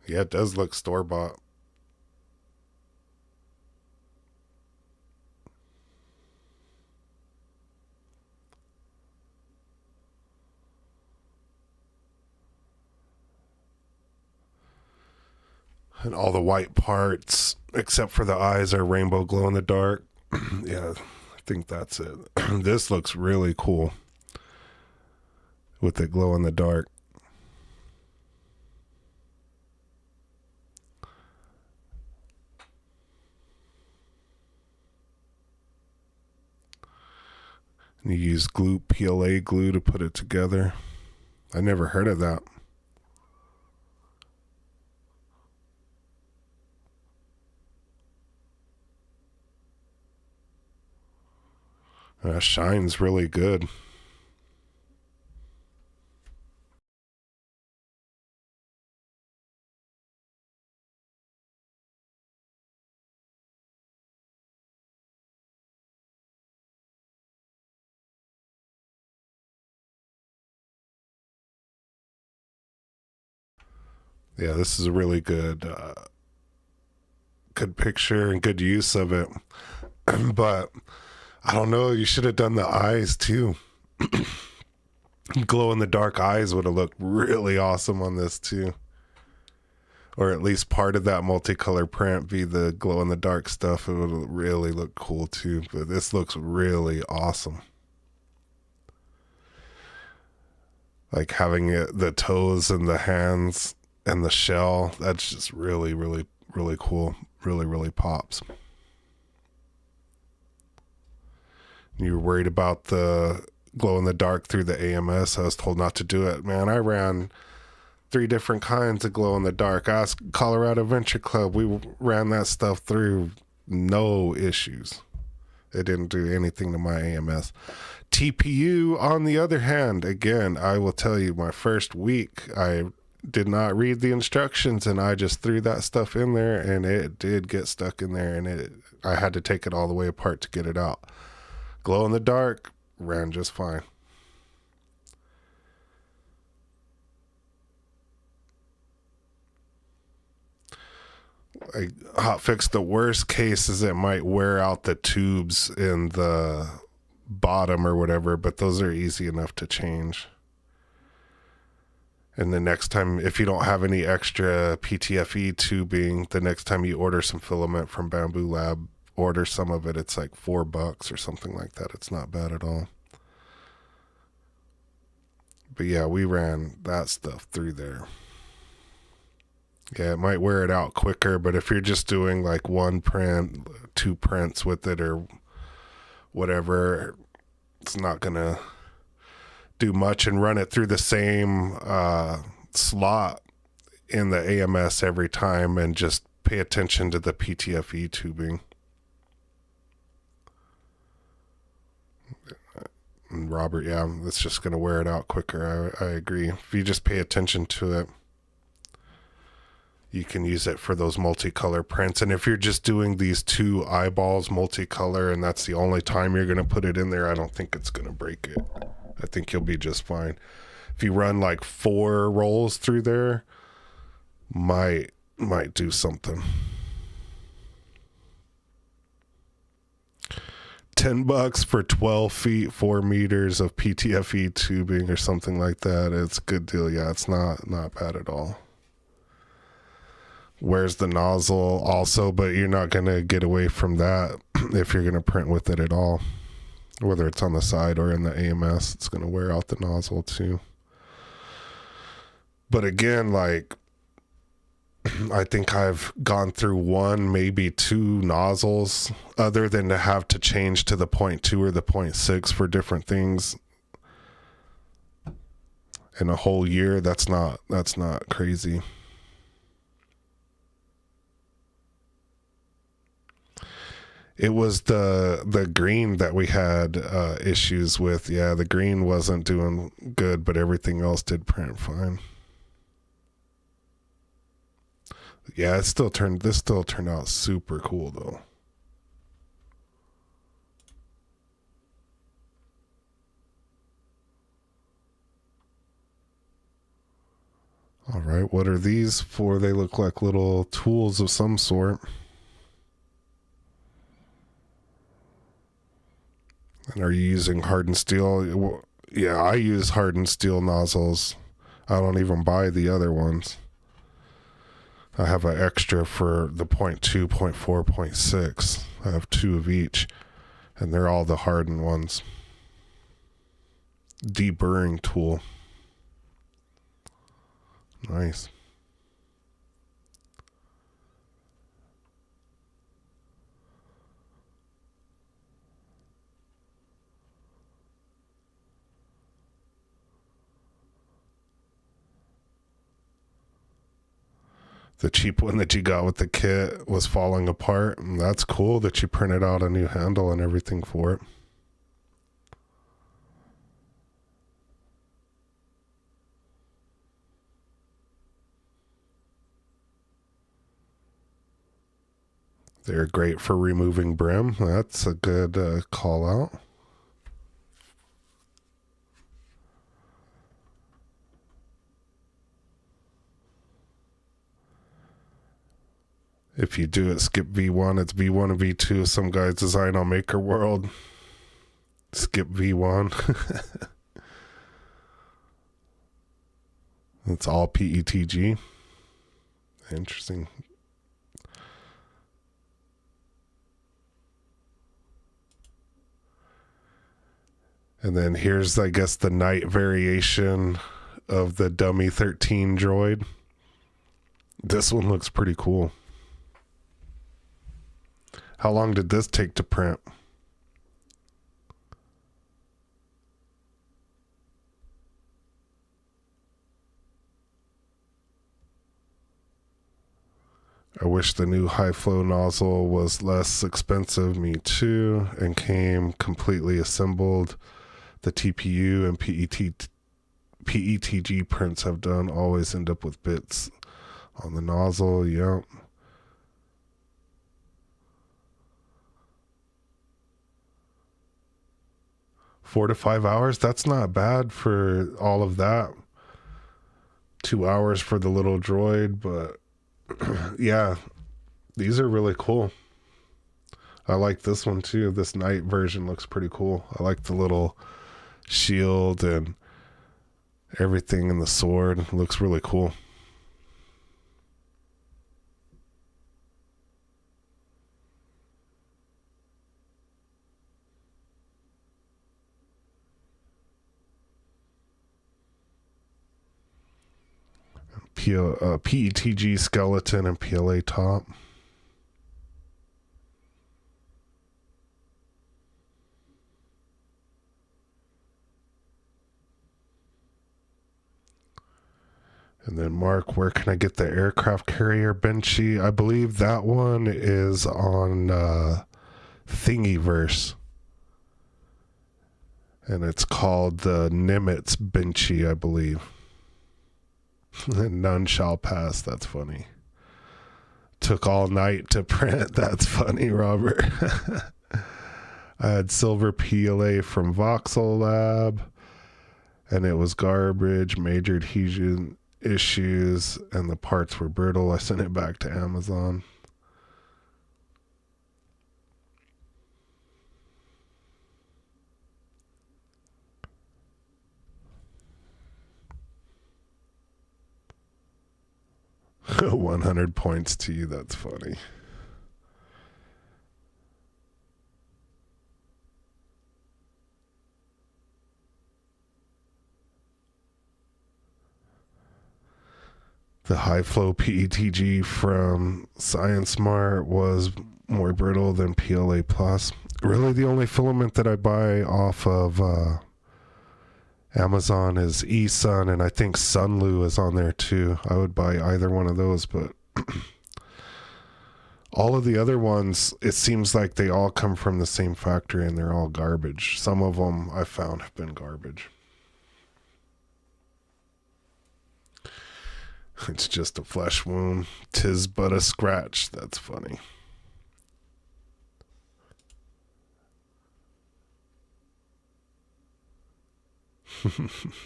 [SPEAKER 1] Yeah, it does look store-bought. And all the white parts, except for the eyes, are rainbow glow in the dark. Yeah, I think that's it. This looks really cool with it glow in the dark. And you use glue, PLA glue to put it together. I never heard of that. Shines really good. Yeah, this is a really good good picture and good use of it. But I don't know, you should have done the eyes too. Glow in the dark eyes would have looked really awesome on this too. Or at least part of that multicolor print be the glow in the dark stuff. It would really look cool too. But this looks really awesome. Like having it, the toes and the hands and the shell, that's just really, really, really cool. Really, really pops. You were worried about the glow in the dark through the AMS. I was told not to do it. Man, I ran 3 different kinds of glow in the dark. I asked Colorado Venture Club. We ran that stuff through, no issues. It didn't do anything to my AMS. TPU, on the other hand, again, I will tell you, my first week, I did not read the instructions and I just threw that stuff in there and it did get stuck in there and I had to take it all the way apart to get it out. Glow in the dark ran just fine. like hotfix. The worst case is it might wear out the tubes in the bottom or whatever, but those are easy enough to change. And the next time, if you don't have any extra PTFE tubing, the next time you order some filament from Bambu Lab, order some of it. It's like $4 or something like that. It's not bad at all. But yeah, we ran that stuff through there. Yeah, it might wear it out quicker, but if you're just doing like one print, 2 prints with it or whatever, it's not gonna do much. And run it through the same slot in the AMS every time and just pay attention to the PTFE tubing. And Robert, yeah, it's just going to wear it out quicker. I agree. If you just pay attention to it, you can use it for those multicolor prints. And if you're just doing these 2 eyeballs multicolor and that's the only time you're going to put it in there, I don't think it's going to break it. I think you'll be just fine. If you run like 4 rolls through there, might do something. $10 for 12 feet, 4 meters of PTFE tubing or something like that. It's a good deal. Yeah, it's not bad at all. Where's the nozzle also, but you're not going to get away from that if you're going to print with it at all. Whether it's on the side or in the AMS, it's going to wear out the nozzle too. But again, like, I think I've gone through 1, maybe 2 nozzles, other than to have to change to the 0.2 or the 0.6 for different things in a whole year. That's not crazy. It was the green that we had issues with. Yeah, the green wasn't doing good, but everything else did print fine. Yeah, this still turned out super cool though. All right, what are these for? They look like little tools of some sort. And are you using hardened steel? Yeah, I use hardened steel nozzles. I don't even buy the other ones. I have an extra for the 0.2, 0.4, 0.6. I have 2 of each, and they're all the hardened ones. Deburring tool. Nice. The cheap one that you got with the kit was falling apart. And that's cool that you printed out a new handle and everything for it. They're great for removing brim. That's a good call out. If you do it, skip V1. It's V1 and V2. Some guys design on Maker World. Skip V1. It's all PETG. Interesting. And then here's, I guess, the night variation of the dummy 13 droid. This one looks pretty cool. How long did this take to print? I wish the new high flow nozzle was less expensive. Me too. And came completely assembled. The TPU and PETG prints have done always end up with bits on the nozzle. Yep. Four to 5 hours. That's not bad for all of that. 2 hours for the little droid, but yeah, These are really cool. I like this one too. This night version looks pretty cool. I like the little shield and everything in the sword. It looks really cool. PETG skeleton and PLA top. And then Mark, where can I get the aircraft carrier Benchy? I believe that one is on Thingiverse. And it's called the Nimitz Benchy, I believe. None shall pass. That's funny. Took all night to print. That's funny, Robert. I had silver PLA from Voxel Lab, and it was garbage, major adhesion issues, and the parts were brittle. I sent it back to Amazon. $100 points to you. That's funny. The high flow PETG from Science Smart was more brittle than PLA Plus. Really, the only filament that I buy off of Amazon is eSun, and I think Sunlu is on there too. I would buy either one of those, but all of the other ones, it seems like they all come from the same factory and they're all garbage. Some of them I found have been garbage. It's just a flesh wound. 'Tis but a scratch. That's funny.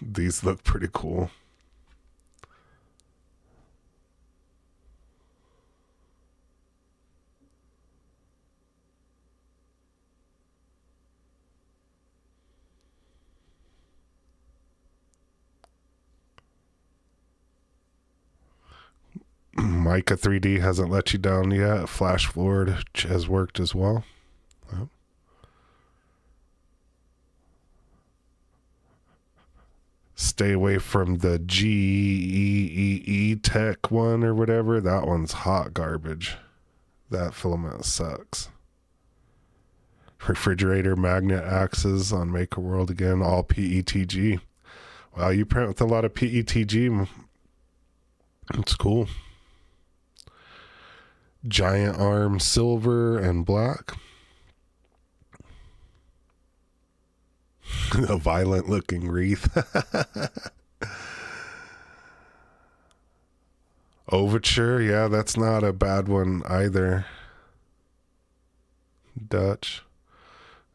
[SPEAKER 1] These look pretty cool. Mica 3D hasn't let you down yet. Flash Forward has worked as well. Yep. Stay away from the GEE Tech one or whatever. That one's hot garbage. That filament sucks. Refrigerator magnet axes on Maker World again. All PETG. Wow, you print with a lot of PETG. It's cool. Giant arm silver and black. A violent looking wreath. Overture, yeah, that's not a bad one either. Dutch.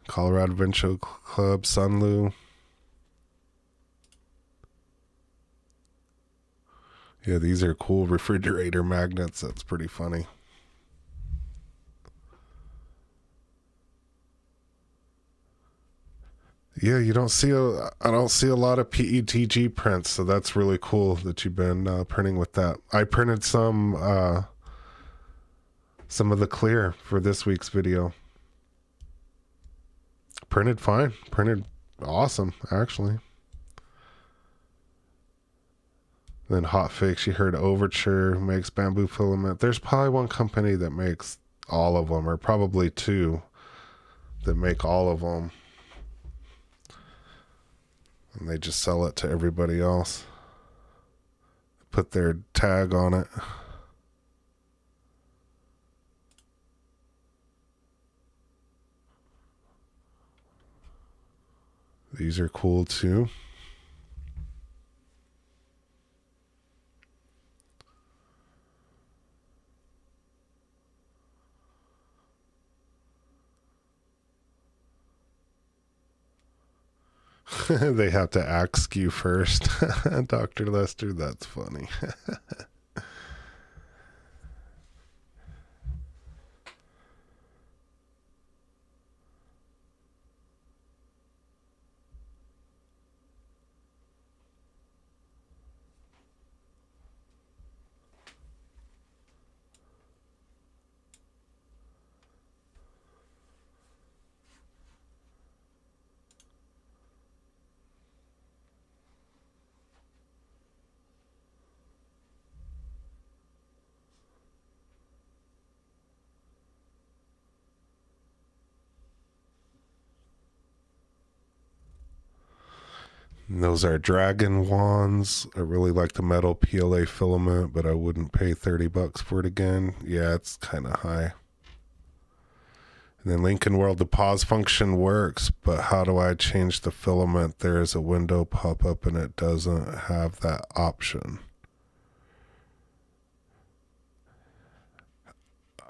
[SPEAKER 1] Colorado Adventure Club, Sunlu. Yeah, these are cool refrigerator magnets. That's pretty funny. Yeah, you don't see I don't see a lot of PETG prints, so that's really cool that you've been printing with that. I printed some of the clear for this week's video. Printed fine. Printed awesome, actually. Then Hotfix, you heard Overture makes bamboo filament. There's probably one company that makes all of them, or probably two that make all of them. And they just sell it to everybody else. Put their tag on it. These are cool too. They have to ask you first. Dr. Lester, that's funny. And those are dragon wands. I really like the metal PLA filament, but I wouldn't pay $30 for it again. Yeah, it's kind of high. And then Lincoln World, the pause function works, but how do I change the filament? There is a window pop up and it doesn't have that option.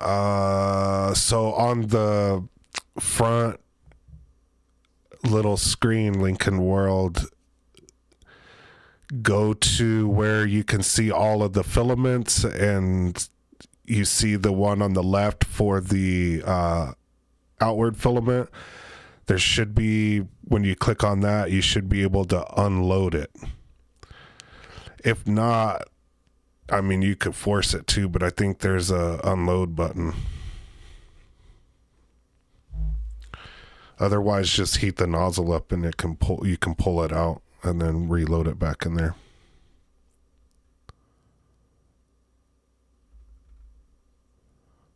[SPEAKER 1] So on the front little screen, Lincoln World, go to where you can see all of the filaments, and you see the one on the left for the outward filament. There should be, when you click on that, you should be able to unload it. If not, I mean, you could force it too, but I think there's a unload button. Otherwise, just heat the nozzle up and it can pull. You can pull it out and then reload it back in there.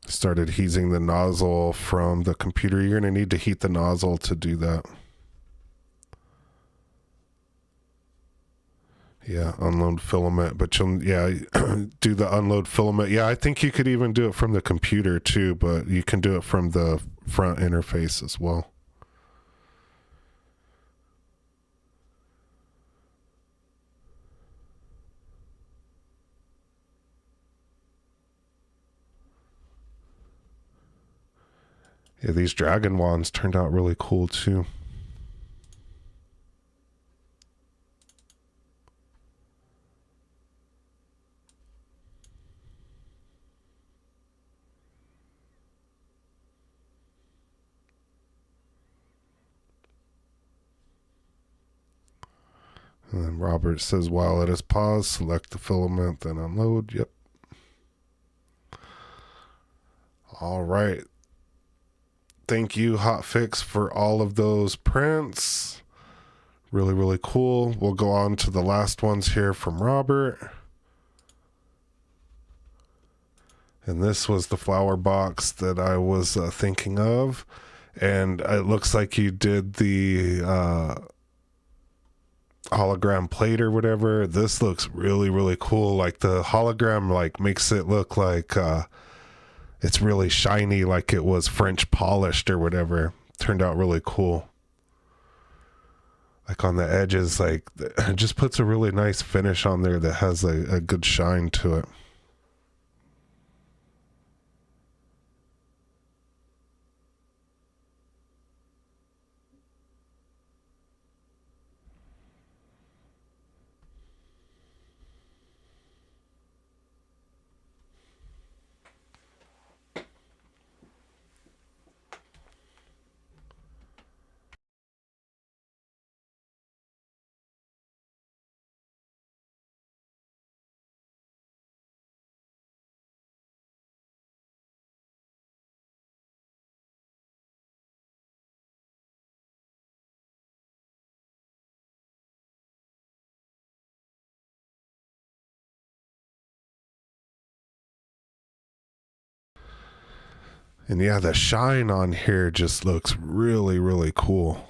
[SPEAKER 1] Started heating the nozzle from the computer. You're going to need to heat the nozzle to do that. Yeah, unload filament, but you'll, yeah, do the unload filament. Yeah, I think you could even do it from the computer too, but you can do it from the front interface as well. Yeah, these dragon wands turned out really cool too. And then Robert says, while it is paused, select the filament, then unload. Yep. All right. Thank you, Hotfix, for all of those prints. Really, really cool. We'll go on to the last ones here from Robert. And this was the flower box that I was thinking of. And it looks like you did the hologram plate or whatever. This looks really, really cool. Like the hologram like makes it look like it's really shiny, like it was French polished or whatever. Turned out really cool. Like on the edges, like it just puts a really nice finish on there that has a good shine to it. And yeah, the shine on here just looks really, really cool.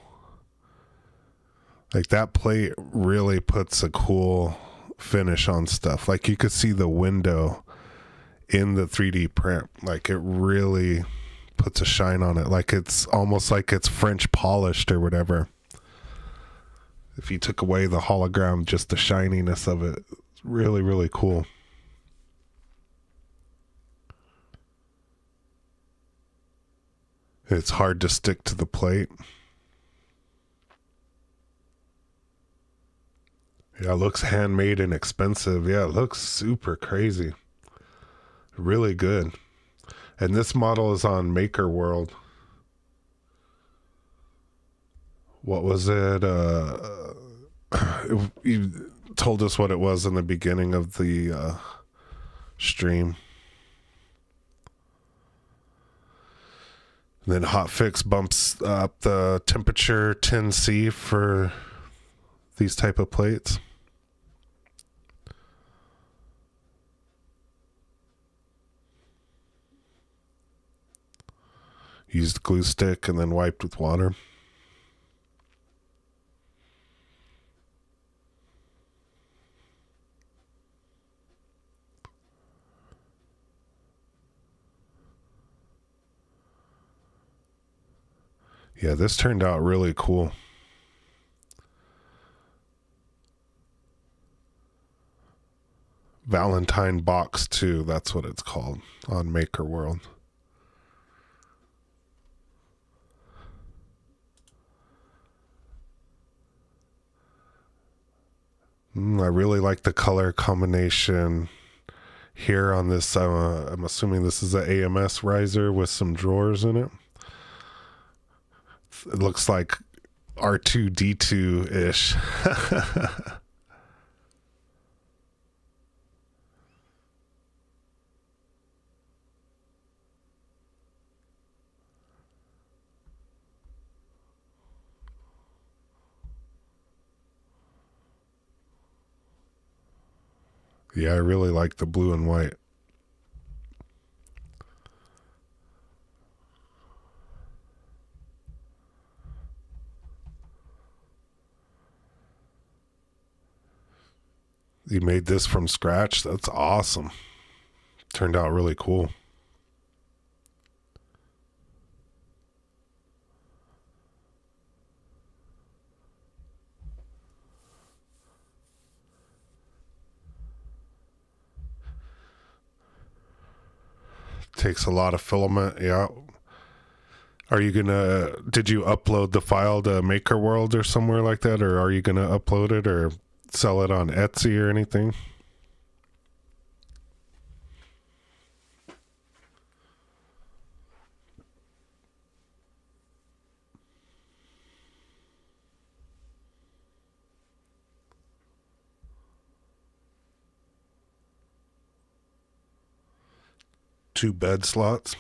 [SPEAKER 1] Like that plate really puts a cool finish on stuff. Like you could see the window in the 3D print. Like it really puts a shine on it. Like it's almost like it's French polished or whatever. If you took away the hologram, just the shininess of it, it's really, really cool. It's hard to stick to the plate. Yeah, it looks handmade and expensive. Yeah, it looks super crazy. Really good. And this model is on Maker World. What was it? You told us what it was in the beginning of the stream. And then Hotfix bumps up the temperature 10C for these type of plates. Used glue stick and then wiped with water. Yeah, this turned out really cool. Valentine Box 2, that's what it's called on Maker World. I really like the color combination here on this. I'm assuming this is an AMS riser with some drawers in it. It looks like R2-D2-ish. Yeah, I really like the blue and white. You made this from scratch? That's awesome. Turned out really cool. Takes a lot of filament, yeah. Are you gonna, did you upload the file to Maker World or somewhere like that, or are you gonna upload it or sell it on Etsy or anything? Two bed slots.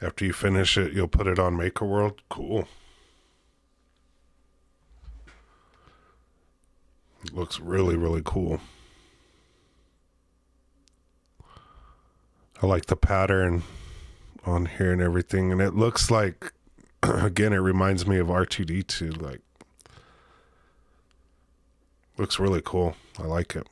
[SPEAKER 1] After you finish it, you'll put it on Maker World. Cool. It looks really, really cool. I like the pattern on here and everything. And it looks like, again, it reminds me of R2-D2. Like, looks really cool. I like it.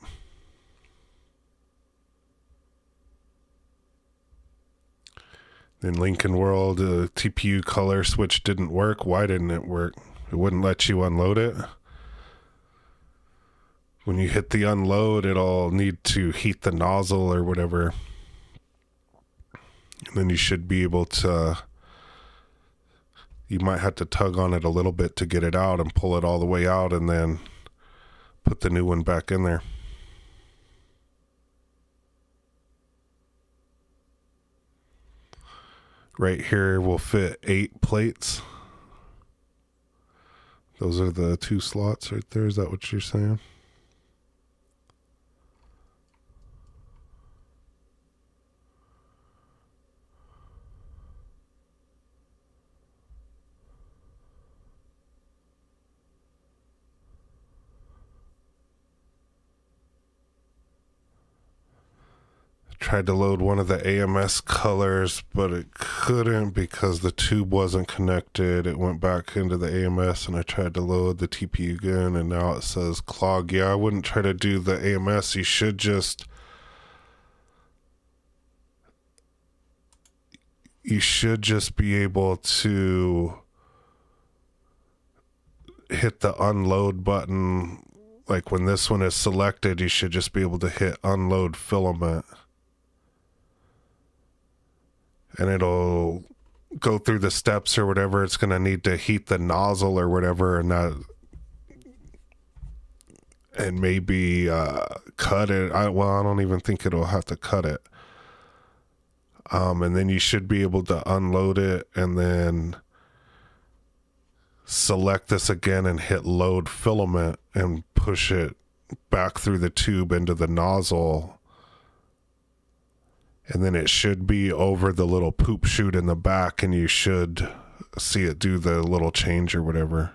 [SPEAKER 1] In Lincoln World, the TPU color switch didn't work. Why didn't it work? It wouldn't let you unload it. When you hit the unload, it'll need to heat the nozzle or whatever. And then you should be able to, you might have to tug on it a little bit to get it out and pull it all the way out and then put the new one back in there. Right here will fit 8 plates. Those are the 2 slots right there. Is that what you're saying? Tried to load one of the AMS colors, but it couldn't because the tube wasn't connected. It went back into the AMS and I tried to load the TPU again and now it says clog. Yeah, I wouldn't try to do the AMS. You should just be able to hit the unload button. Like when this one is selected, you should just be able to hit unload filament. And it'll go through the steps or whatever. It's going to need to heat the nozzle or whatever, and that, and maybe cut it. I don't even think it'll have to cut it. And then you should be able to unload it and then select this again and hit load filament and push it back through the tube into the nozzle. And then it should be over the little poop chute in the back and you should see it do the little change or whatever.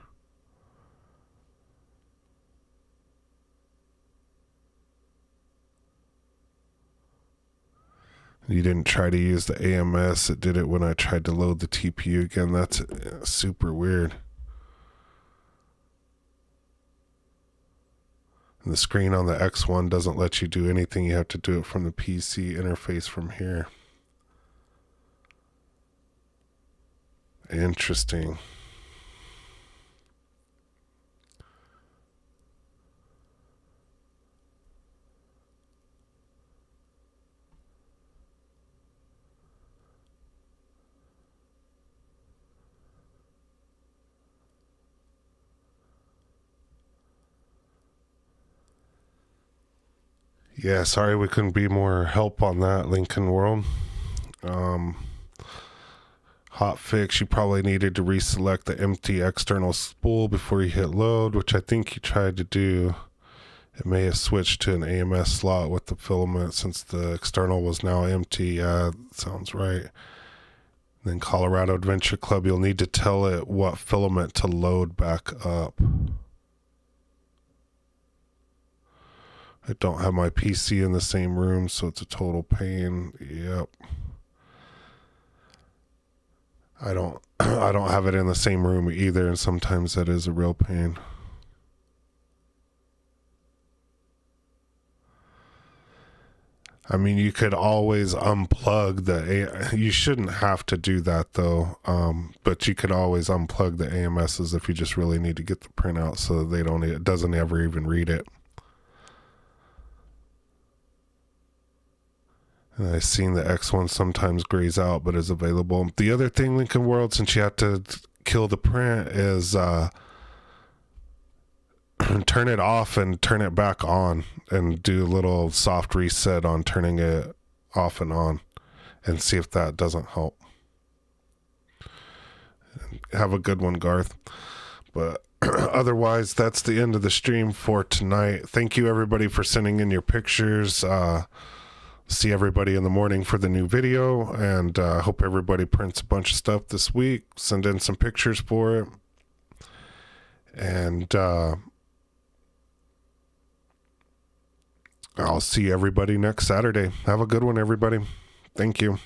[SPEAKER 1] You didn't try to use the AMS. It did it when I tried to load the TPU again. That's super weird. And the screen on the X1 doesn't let you do anything. You have to do it from the PC interface from here. Interesting. Yeah, sorry we couldn't be more help on that, Lincoln World. Hot fix, you probably needed to reselect the empty external spool before you hit load, which I think you tried to do. It may have switched to an AMS slot with the filament since the external was now empty. Yeah, sounds right. Then Colorado Adventure Club, you'll need to tell it what filament to load back up. I don't have my PC in the same room, so it's a total pain. Yep. I don't have it in the same room either, and sometimes that is a real pain. I mean, you could always unplug the you shouldn't have to do that though, but you could always unplug the AMSs if you just really need to get the printout so they don't, it doesn't ever even read it. And I've seen the X1 sometimes grays out, but is available. The other thing, Lincoln World, since you have to kill the print, is turn it off and turn it back on, and do a little soft reset on turning it off and on, and see if that doesn't help. Have a good one, Garth. But otherwise, that's the end of the stream for tonight. Thank you, everybody, for sending in your pictures. See everybody in the morning for the new video, and hope everybody prints a bunch of stuff this week. Send in some pictures for it, and I'll see everybody next Saturday. Have a good one, everybody. Thank you.